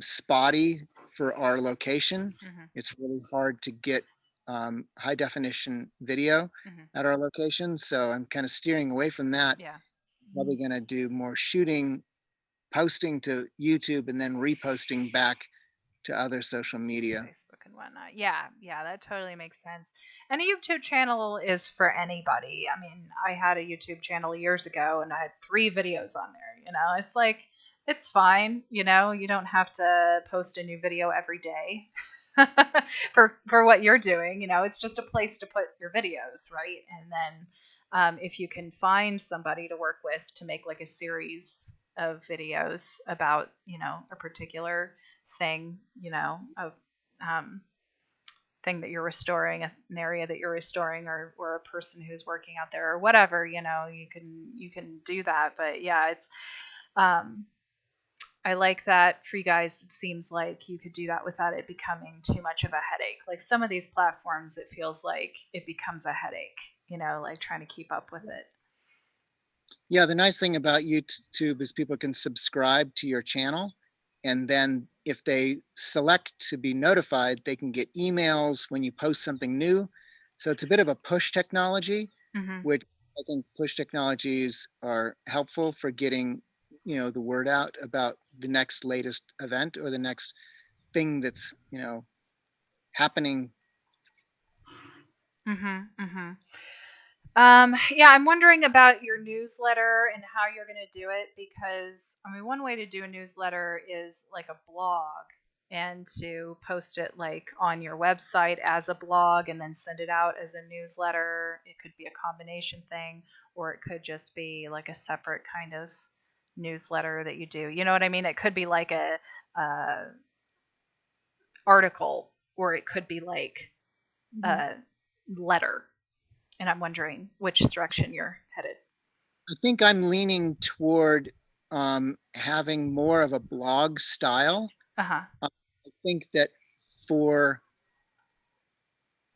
spotty for our location. Hmm. It's really hard to get high definition video Hmm. at our location. So I'm kind of steering away from that. Yeah. Probably going to do more shooting, posting to YouTube, and then reposting back to other social media. Facebook and whatnot. Yeah, yeah, that totally makes sense. And a YouTube channel is for anybody. I mean, I had a YouTube channel years ago and I had 3 videos on there. It's like, it's fine. You don't have to post a new video every day for what you're doing. It's just a place to put your videos, right? And then if you can find somebody to work with to make like a series of videos about, a particular thing, a um, thing that you're restoring, an area that you're restoring, or a person who's working out there or whatever, you can do that. But yeah, it's um, I like that for you guys. It seems like you could do that without it becoming too much of a headache. Like some of these platforms, it feels like it becomes a headache, like trying to keep up with it. Yeah, the nice thing about YouTube is people can subscribe to your channel. And then if they select to be notified, they can get emails when you post something new. So it's a bit of a push technology, Hmm. which I think push technologies are helpful for getting, the word out about the next latest event or the next thing that's, happening. Hmm. Hmm. Yeah, I'm wondering about your newsletter and how you're going to do it because, I mean, one way to do a newsletter is like a blog and to post it like on your website as a blog and then send it out as a newsletter. It could be a combination thing, or it could just be like a separate kind of newsletter that you do. You know what I mean? It could be like a article, or it could be like Mhm. a letter. And I'm wondering which direction you're headed. I think I'm leaning toward having more of a blog style. Uh huh. I think that for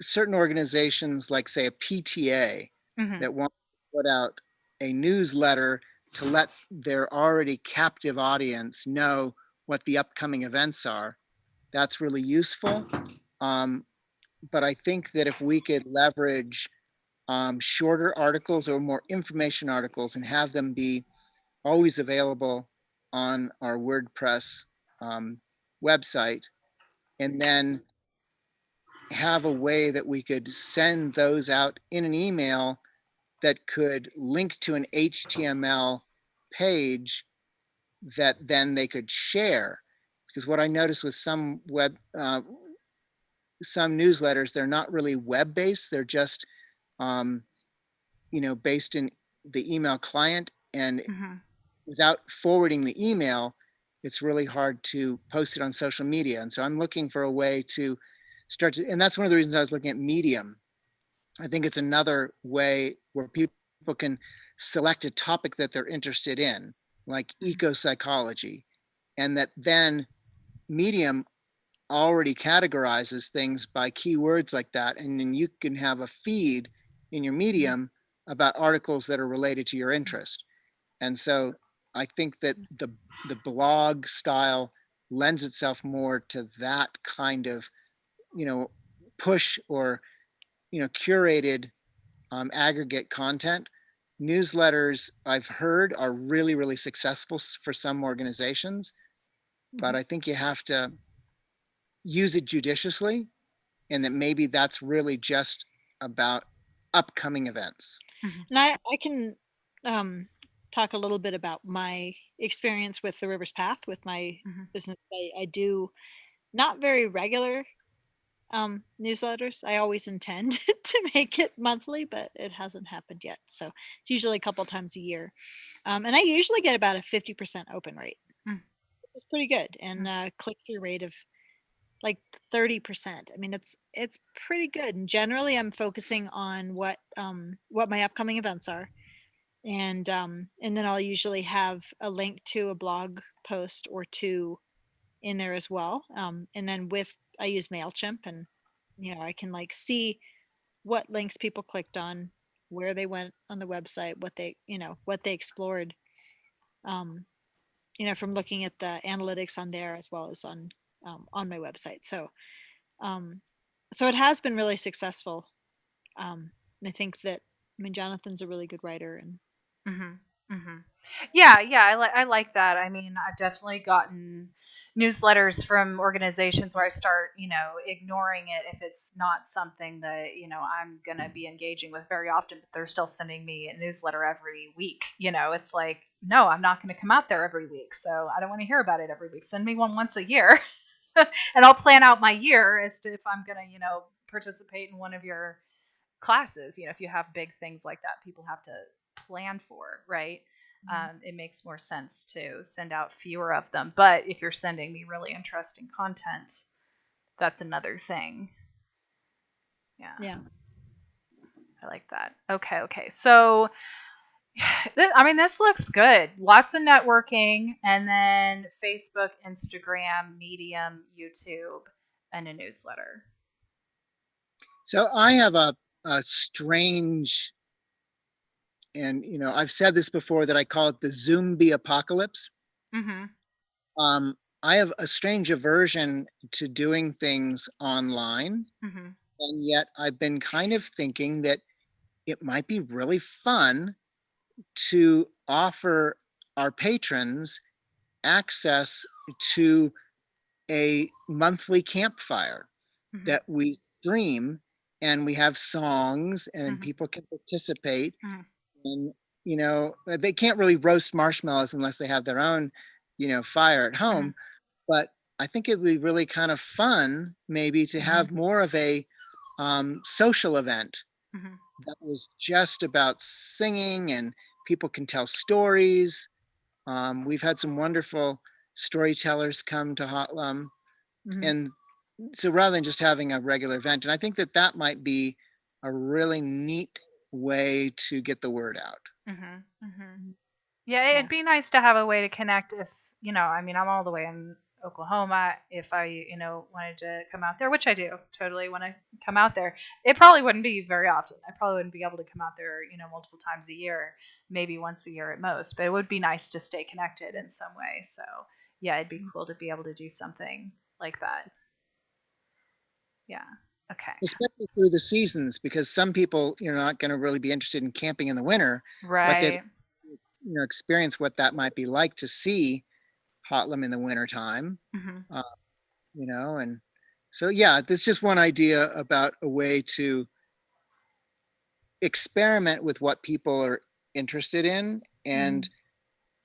certain organizations, like say a PTA, Hmm. that want to put out a newsletter to let their already captive audience know what the upcoming events are, that's really useful. Um, but I think that if we could leverage shorter articles or more information articles and have them be always available on our WordPress um, website, and then have a way that we could send those out in an email that could link to an HTML page that then they could share. Because what I noticed with some newsletters, they're not really web based; they're just um, based in the email client, and Hmm. without forwarding the email, it's really hard to post it on social media. And so I'm looking for a way to start to, and that's one of the reasons I was looking at Medium. I think it's another way where people can select a topic that they're interested in, like eco psychology, and that then Medium already categorizes things by keywords like that. And then you can have a feed in your Mhm. Medium about articles that are related to your interest. And so I think that the blog style lends itself more to that kind of, push or, curated aggregate content. Newsletters, I've heard, are really, really successful for some organizations, but I think you have to use it judiciously, and that maybe that's really just about upcoming events. And I can talk a little bit about my experience with the Rivers Path with my business. I do not very regular newsletters. I always intend to make it monthly, but it hasn't happened yet. So it's usually a couple times a year. And I usually get about a 50% open rate, which is pretty good, and click-through rate of like 30%. I mean, it's pretty good. And generally I'm focusing on what my upcoming events are. And then I'll usually have a link to a blog post or two in there as well. And then I use MailChimp, and I can like see what links people clicked on, where they went on the website, what they explored. From looking at the analytics on there as well as on my website. So it has been really successful. And I think that, Jonathan's a really good writer, and Yeah, I like that. I mean, I've definitely gotten newsletters from organizations where I start, ignoring it if it's not something that, I'm going to be engaging with very often, but they're still sending me a newsletter every week. It's like, no, I'm not going to come out there every week. So I don't want to hear about it every week. Send me one once a year and I'll plan out my year as to if I'm going to, participate in one of your classes. If you have big things like that, people have to plan for, right? It makes more sense to send out fewer of them. But if you're sending me really interesting content, that's another thing. Yeah. I like that. Okay. So, this looks good. Lots of networking, and then Facebook, Instagram, Medium, YouTube, and a newsletter. So I have a strange, and I've said this before, that I call it the Zombie apocalypse. I have a strange aversion to doing things online, and yet I've been kind of thinking that it might be really fun to offer our patrons access to a monthly campfire that we stream, and we have songs, and people can participate. And they can't really roast marshmallows unless they have their own fire at home, but I think it would be really kind of fun maybe to have more of a social event that was just about singing, and people can tell stories. We've had some wonderful storytellers come to Hotlum, and so rather than just having a regular event, and I think that might be a really neat way to get the word out. Yeah, it'd be nice to have a way to connect if, I'm all the way in Oklahoma. If I, wanted to come out there, which I do totally want to come out there, it probably wouldn't be very often. I probably wouldn't be able to come out there, multiple times a year, maybe once a year at most, but it would be nice to stay connected in some way. So yeah, it'd be cool to be able to do something like that. Yeah. Okay. Especially through the seasons, because some people, not going to really be interested in camping in the winter, right? But they, experience what that might be like to see Hotlum in the wintertime. And so, yeah, this is just one idea about a way to experiment with what people are interested in, and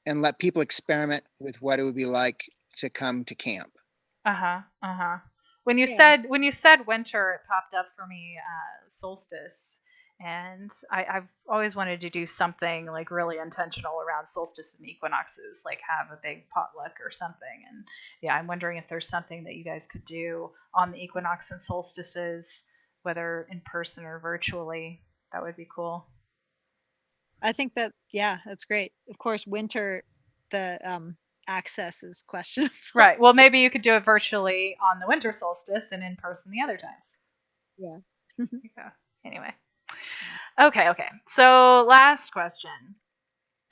let people experiment with what it would be like to come to camp. When you said winter, it popped up for me solstice, and I've always wanted to do something like really intentional around solstice and equinoxes, like have a big potluck or something. And yeah, I'm wondering if there's something that you guys could do on the equinox and solstices, whether in person or virtually. That would be cool. I think that's great. Of course, winter, the access is questionable. Right. Well, maybe you could do it virtually on the winter solstice and in person the other times. Yeah. Anyway. Okay. So last question.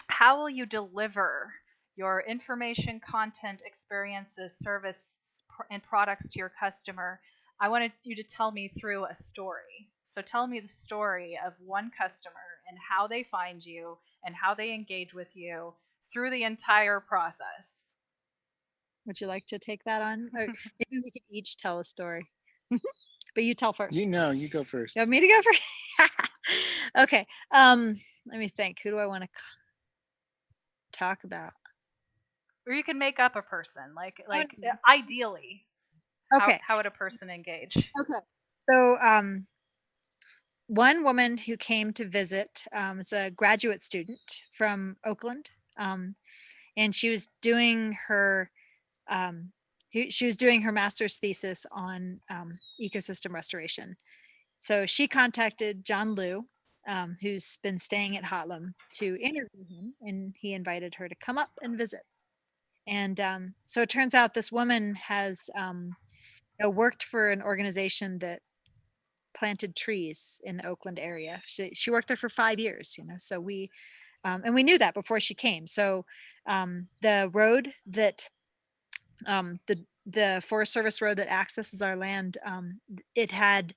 How will you deliver your information, content, experiences, service, and products to your customer, I wanted you to tell me through a story. So tell me the story of one customer and how they find you and how they engage with you through the entire process. Would you like to take that on? Or maybe we could each tell a story. But you tell first. You know, you go first. You want me to go first? Okay. Let me think. Who do I want to talk about? Or you can make up a person, like Okay. ideally. Okay. How would a person engage? Okay. So one woman who came to visit is a graduate student from Oakland, and she was doing her master's thesis on ecosystem restoration. So she contacted John Liu, who's been staying at Hotlum, to interview him, and he invited her to come up and visit. And so it turns out this woman has worked for an organization that planted trees in the Oakland area. She worked there for 5 years, so we and we knew that before she came. So the road that the Forest Service road that accesses our land, it had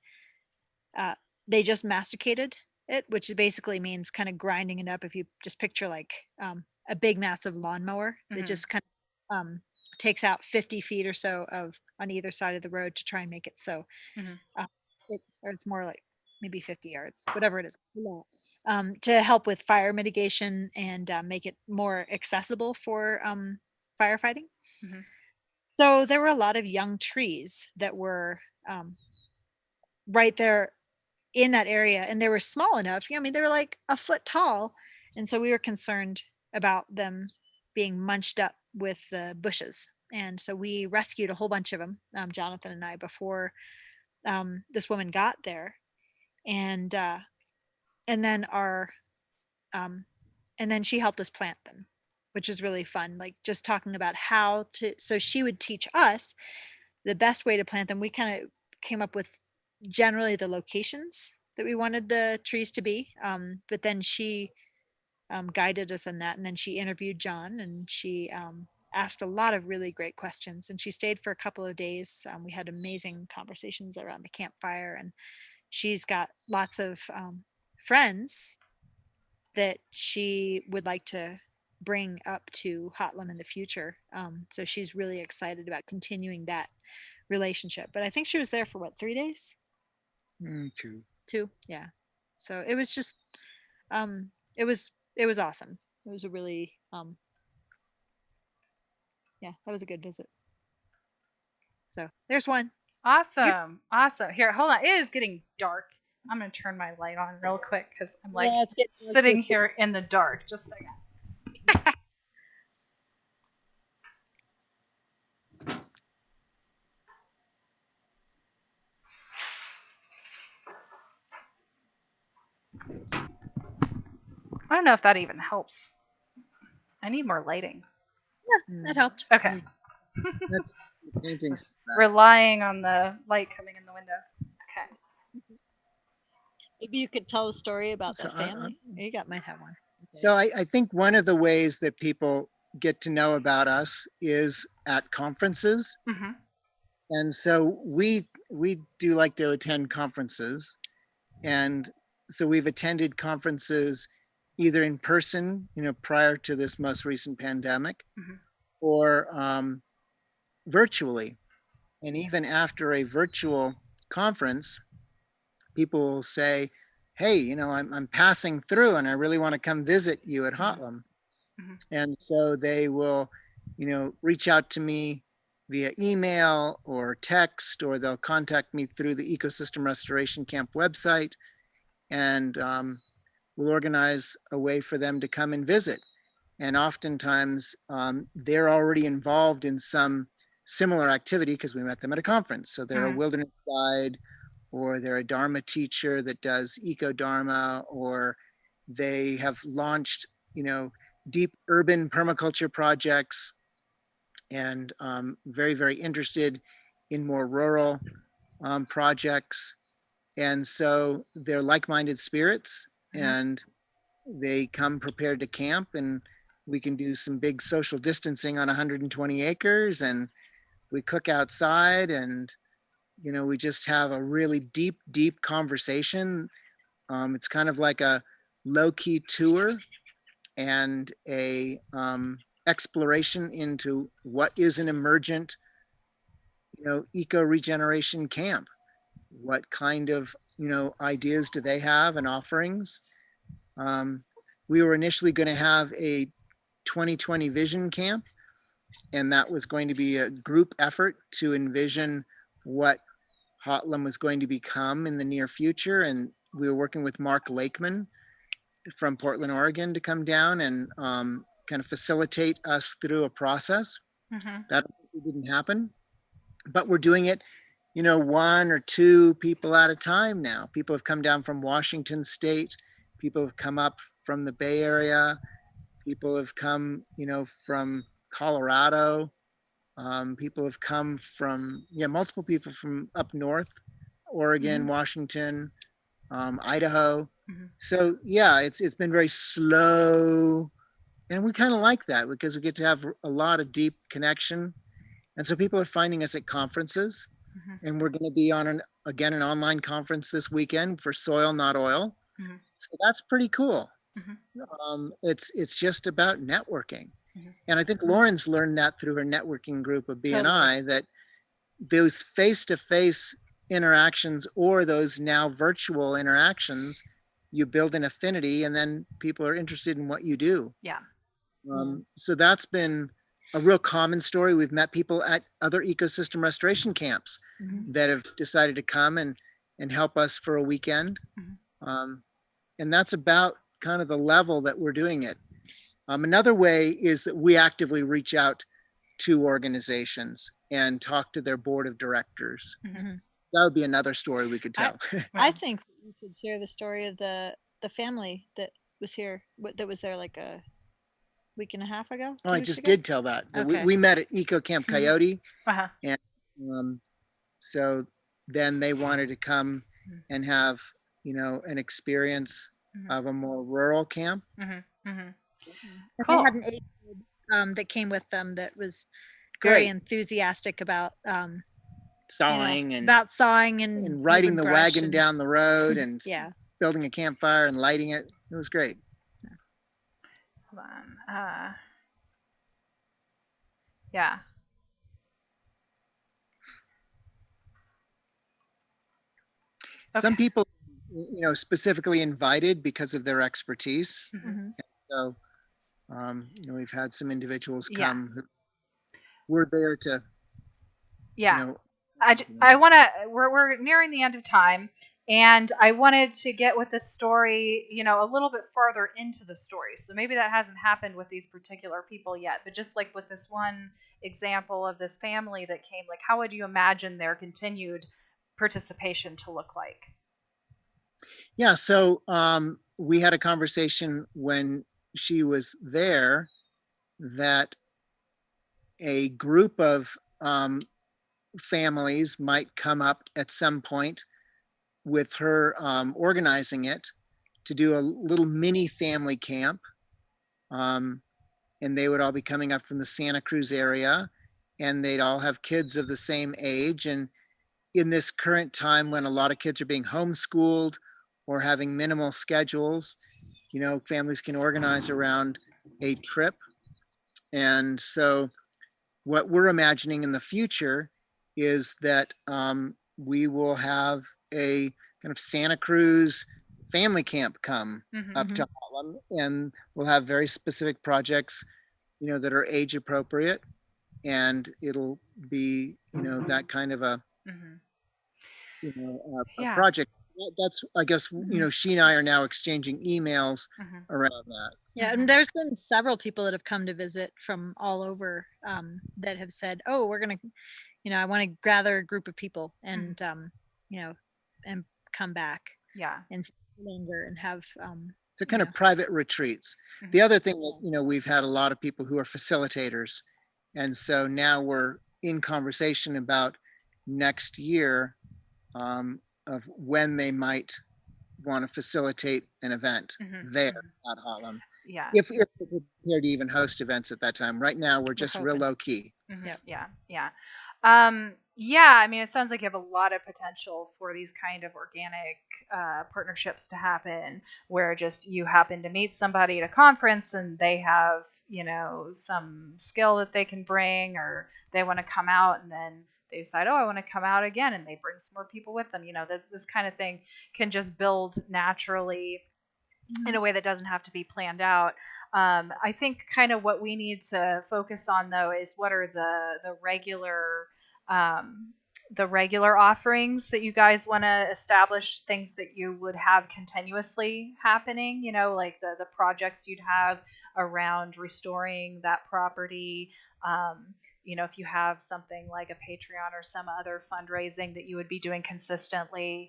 they just masticated it, which basically means kind of grinding it up. If you just picture like a big massive lawnmower that just kind of takes out 50 feet or so of on either side of the road to try and make it so or it's more like maybe 50 yards, whatever it is, to help with fire mitigation and make it more accessible for firefighting. So there were a lot of young trees that were right there in that area, and they were small enough. I mean, they were like a foot tall, and so we were concerned about them being munched up with the bushes. And so we rescued a whole bunch of them, Jonathan and I, before this woman got there, and then and then she helped us plant them, which was really fun. Like just talking about how to. So she would teach us the best way to plant them. We kind of came up with generally the locations that we wanted the trees to be, but then she guided us on that, and then she interviewed John, and she asked a lot of really great questions, and she stayed for a couple of days. We had amazing conversations around the campfire, and she's got lots of friends that she would like to bring up to Hotlum in the future. So she's really excited about continuing that relationship. But I think she was there for what, 3 days? 2, yeah. So it was just it was awesome. It was a really yeah, that was a good visit. So there's one. Awesome. Here, hold on. It is getting dark. I'm gonna turn my light on real quick because I'm like sitting here in the dark. Just a second. I don't know if that even helps. I need more lighting. Yeah, that helped. Okay. Paintings. Relying on the light coming in the window. Okay. Maybe you could tell a story about that family. You might have one. So I think one of the ways that people get to know about us is at conferences. And so we do like to attend conferences. And so we've attended conferences either in person, prior to this most recent pandemic, or virtually. And even after a virtual conference, people will say, hey, I'm passing through and I really want to come visit you at Hotlum. And so they will, reach out to me via email or text, or they'll contact me through the Ecosystem Restoration Camp website, and we'll organize a way for them to come and visit. And oftentimes they're already involved in some similar activity because we met them at a conference. So they're a wilderness guide, or they're a Dharma teacher that does eco-Dharma, or they have launched, deep urban permaculture projects, and very, very interested in more rural projects. And so they're like-minded spirits, and they come prepared to camp, and we can do some big social distancing on 120 acres, and we cook outside, and we just have a really deep conversation. It's kind of like a low-key tour and a exploration into what is an emergent eco-regeneration camp. What kind of ideas do they have and offerings? We were initially going to have a 2020 vision camp, and that was going to be a group effort to envision what Hotlum was going to become in the near future. And we were working with Mark Lakeman from Portland, Oregon, to come down and kind of facilitate us through a process. That didn't happen, but we're doing it, one or two people at a time now. People have come down from Washington State. People have come up from the Bay Area. People have come, from Colorado. People have come from, multiple people from up north, Oregon, Washington, Idaho. So yeah, it's been very slow, and we kind of like that because we get to have a lot of deep connection. And so people are finding us at conferences, and we're going to be on an online conference this weekend for Soil Not Oil. So that's pretty cool. It's just about networking. And I think Lauren's learned that through her networking group of BNI, that those face-to-face interactions or those now virtual interactions, you build an affinity, and then people are interested in what you do. Yeah. So that's been a real common story. We've met people at other ecosystem restoration camps that have decided to come and help us for a weekend. And that's about kind of the level that we're doing it. Another way is that we actively reach out to organizations and talk to their board of directors. That would be another story we could tell. I think you should share the story of the family that was here, that was there like a week and a half ago. Oh, I just did tell that. Okay. We met at Eco Camp Coyote. And so then they wanted to come and have, an experience of a more rural camp. They had an aide that came with them that was very enthusiastic about sawing and riding riding the wagon down the road and building a campfire and lighting it. It was great. Hold on. Yeah. Okay. Some people, specifically invited because of their expertise. So, we've had some individuals come who were there to. I want to. We're nearing the end of time, and I wanted to get with this story, a little bit farther into the story. So maybe that hasn't happened with these particular people yet, but just like with this one example of this family that came, like, how would you imagine their continued participation to look like? Yeah, so we had a conversation when she was there that a group of families might come up at some point with her organizing it to do a little mini family camp. And they would all be coming up from the Santa Cruz area, and they'd all have kids of the same age. And in this current time when a lot of kids are being homeschooled or having minimal schedules, families can organize around a trip. And so what we're imagining in the future is that we will have a kind of Santa Cruz family camp come up to Hotlum, and we'll have very specific projects, that are age appropriate, and it'll be, that kind of a, a project. That's, I guess, she and I are now exchanging emails around that. Yeah, and there's been several people that have come to visit from all over that have said, "Oh, we're gonna, I want to gather a group of people and, and come back, and stay longer and have." So kind of private retreats. The other thing that we've had a lot of people who are facilitators, and so now we're in conversation about next year. Of when they might want to facilitate an event there at Hotlum. Yeah. If we're prepared to even host events at that time. Right now, we're just real hoping. low key. Yep. Yeah. Yeah, I mean, it sounds like you have a lot of potential for these kind of organic partnerships to happen where just you happen to meet somebody at a conference and they have, some skill that they can bring, or they want to come out and then they decide, oh, I want to come out again, and they bring some more people with them. This kind of thing can just build naturally in a way that doesn't have to be planned out. I think kind of what we need to focus on though is what are the regular offerings that you guys want to establish, things that you would have continuously happening, like the projects you'd have around restoring that property. If you have something like a Patreon or some other fundraising that you would be doing consistently.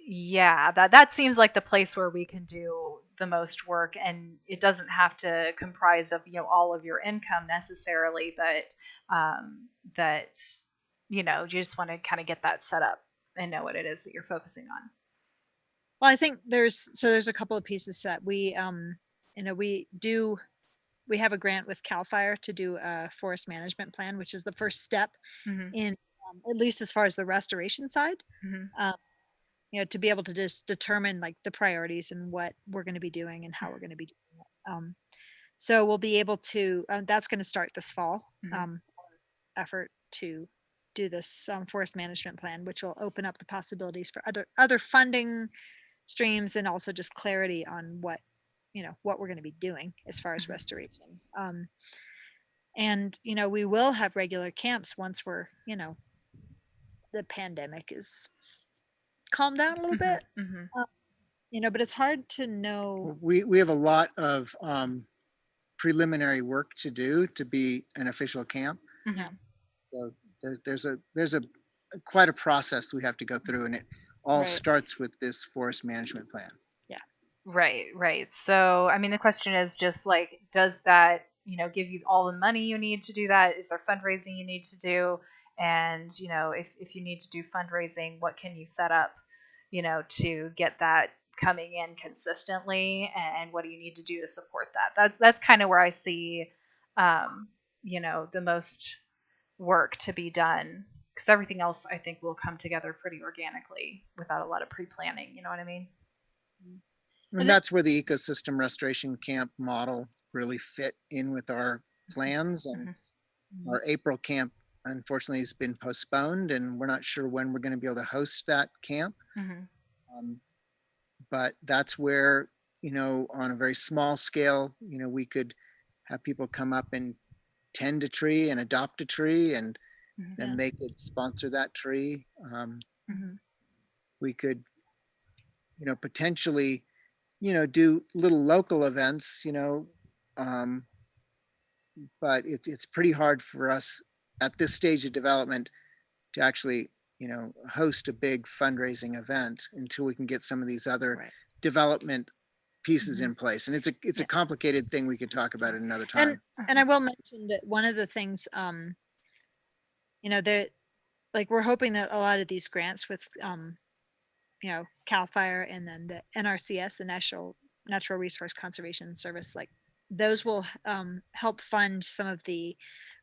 Yeah, that seems like the place where we can do the most work, and it doesn't have to comprise of all of your income necessarily, but that you just want to kind of get that set up and know what it is that you're focusing on. Well, I think there's a couple of pieces that we we have a grant with CAL FIRE to do a forest management plan, which is the first step in at least as far as the restoration side. To be able to just determine like the priorities and what we're going to be doing and how we're going to be doing it. So we'll be able to, that's going to start this fall, effort to do this forest management plan, which will open up the possibilities for other funding streams, and also just clarity on what we're going to be doing as far as restoration. And we will have regular camps once we're the pandemic is calmed down a little bit. But it's hard to know. We have a lot of preliminary work to do to be an official camp. So there's a quite a process we have to go through, and it all starts with this forest management plan. Right. So, I mean, the question is just like, does that, give you all the money you need to do that? Is there fundraising you need to do? And, if you need to do fundraising, what can you set up, to get that coming in consistently? And what do you need to do to support that? That's kind of where I see, the most work to be done, because everything else I think will come together pretty organically without a lot of pre-planning. You know what I mean? And that's where the ecosystem restoration camp model really fit in with our plans. And our April camp, unfortunately, has been postponed, and we're not sure when we're going to be able to host that camp. But that's where, on a very small scale, we could have people come up and tend a tree and adopt a tree, and then they could sponsor that tree. We could, potentially, do little local events, but it's pretty hard for us at this stage of development to actually, host a big fundraising event until we can get some of these other development pieces in place. And it's a complicated thing we could talk about at another time. And I will mention that one of the things, that like we're hoping that a lot of these grants with CAL FIRE and then the NRCS, the Natural Resource Conservation Service, like those will help fund some of the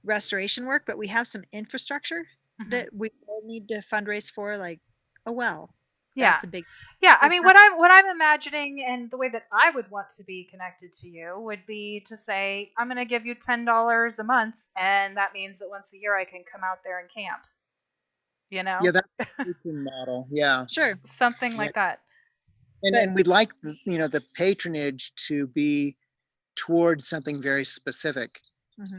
restoration work, but we have some infrastructure that we will need to fundraise for, like a well. That's a big. I mean, what I'm imagining, and the way that I would want to be connected to you would be to say, I'm going to give you $10 a month, and that means that once a year I can come out there and camp. Yeah, that's a model. Yeah, sure, something like that. And we'd like the patronage to be towards something very specific.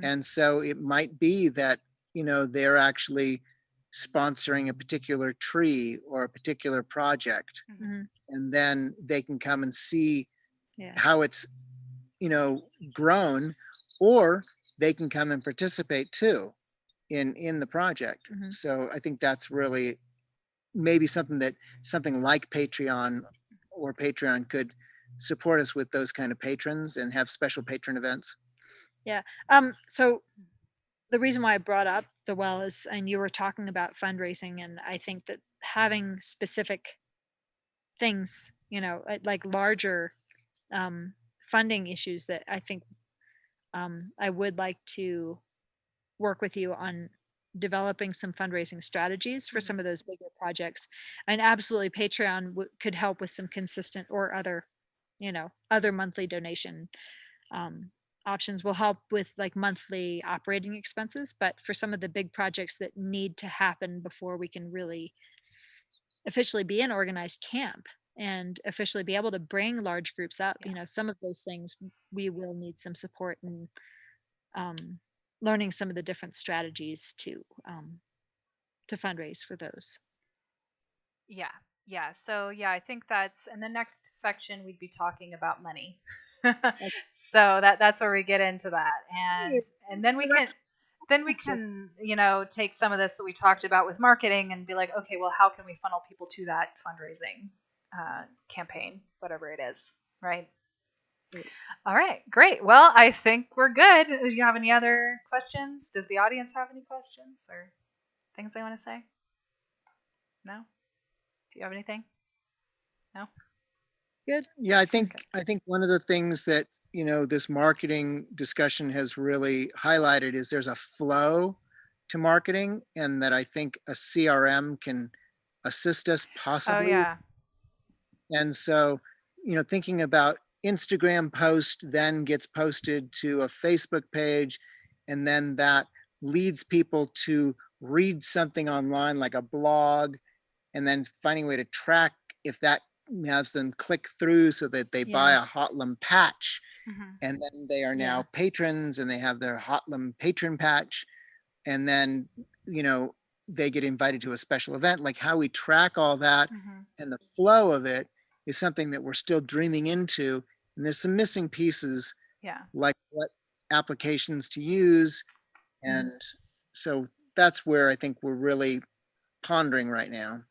And so it might be that they're actually sponsoring a particular tree or a particular project, and then they can come and see how it's grown, or they can come and participate too in the project. So I think that's really maybe something like Patreon could support us with, those kind of patrons, and have special patron events. So the reason why I brought up the well is, and you were talking about fundraising, and I think that having specific things, like larger funding issues that I think I would like to work with you on developing some fundraising strategies for some of those bigger projects. And absolutely, Patreon could help with some consistent or other, other monthly donation options will help with like monthly operating expenses. But for some of the big projects that need to happen before we can really officially be an organized camp and officially be able to bring large groups up, some of those things we will need some support and learning some of the different strategies to fundraise for those. Yeah. Yeah. So I think that's in the next section we'd be talking about money. So that's where we get into that. And then we can take some of this that we talked about with marketing and be like, okay, well, how can we funnel people to that fundraising campaign, whatever it is, right? All right, great. Well, I think we're good. Do you have any other questions? Does the audience have any questions or things they want to say? No? Do you have anything? No? Good. Yeah, I think one of the things that, this marketing discussion has really highlighted is there's a flow to marketing, and that I think a CRM can assist us possibly. Oh, yeah. And so, thinking about Instagram post then gets posted to a Facebook page, and then that leads people to read something online like a blog, and then finding a way to track if that has them click through so that they buy a Hotlum patch, and then they are now patrons and they have their Hotlum patron patch, and then they get invited to a special event. Like how we track all that and the flow of it is something that we're still dreaming into, and there's some missing pieces, like what applications to use, and so that's where I think we're really pondering right now.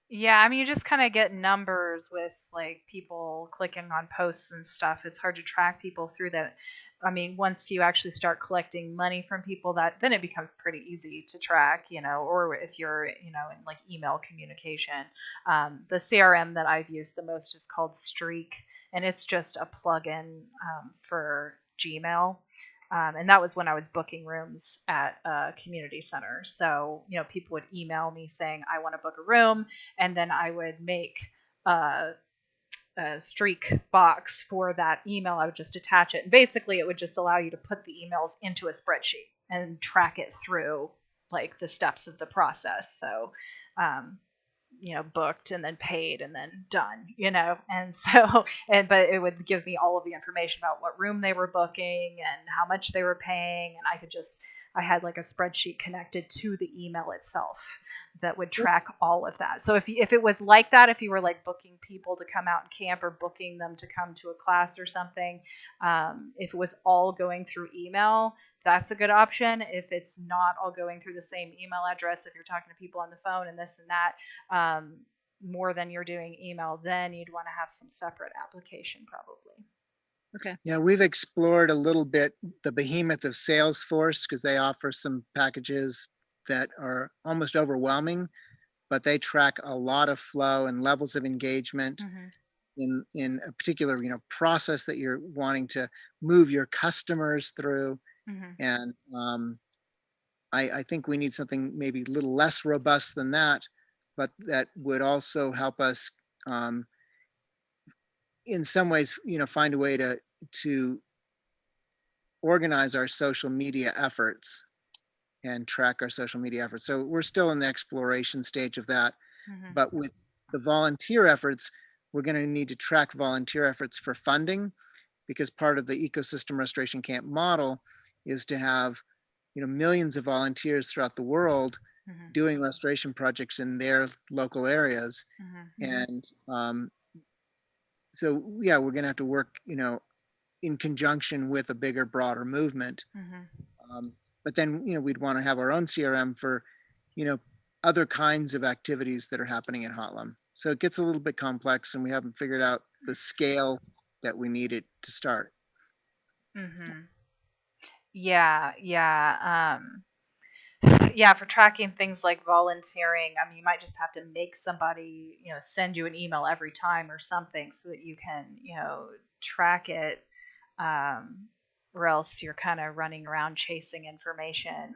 Yeah, I mean, you just kind of get numbers with like people clicking on posts and stuff. It's hard to track people through that. I mean, once you actually start collecting money from people, then it becomes pretty easy to track, or if you're, in like email communication. The CRM that I've used the most is called Streak, and it's just a plugin for Gmail. And that was when I was booking rooms at a community center. So, people would email me saying, I want to book a room. And then I would make a Streak box for that email. I would just attach it. And basically, it would just allow you to put the emails into a spreadsheet and track it through like the steps of the process. So, booked and then paid and then done, and so, but it would give me all of the information about what room they were booking and how much they were paying. And I had like a spreadsheet connected to the email itself that would track all of that. So if it was like that, if you were like booking people to come out and camp or booking them to come to a class or something, if it was all going through email, that's a good option. If it's not all going through the same email address, if you're talking to people on the phone and this and that, more than you're doing email, then you'd want to have some separate application probably. Okay. Yeah, we've explored a little bit the behemoth of Salesforce because they offer some packages that are almost overwhelming, but they track a lot of flow and levels of engagement in a particular process that you're wanting to move your customers through. And I think we need something maybe a little less robust than that, but that would also help us in some ways, find a way to organize our social media efforts and track our social media efforts. So we're still in the exploration stage of that. But with the volunteer efforts, we're going to need to track volunteer efforts for funding, because part of the ecosystem restoration camp model is to have millions of volunteers throughout the world doing restoration projects in their local areas. And so yeah, we're going to have to work in conjunction with a bigger, broader movement. But then we'd want to have our own CRM for other kinds of activities that are happening at Hotlum. So it gets a little bit complex, and we haven't figured out the scale that we needed to start. Yeah, for tracking things like volunteering, I mean, you might just have to make somebody, send you an email every time or something so that you can, track it, or else you're kind of running around chasing information.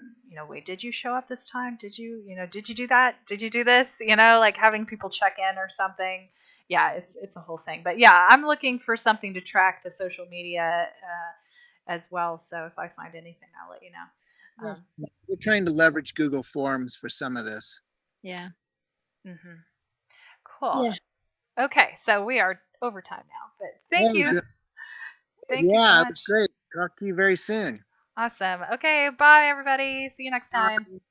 Wait, did you show up this time? Did you, did you do that? Did you do this? Like having people check in or something. Yeah, it's a whole thing. But yeah, I'm looking for something to track the social media as well. So if I find anything, I'll let you know. We're trying to leverage Google Forms for some of this. Yeah. Mm-hmm. Cool. Yeah. Okay, so we are over time now, but thank you. Good. Thank you so Yeah, it much. was great. Talk to you very soon. Awesome. Okay, bye everybody. See you next time.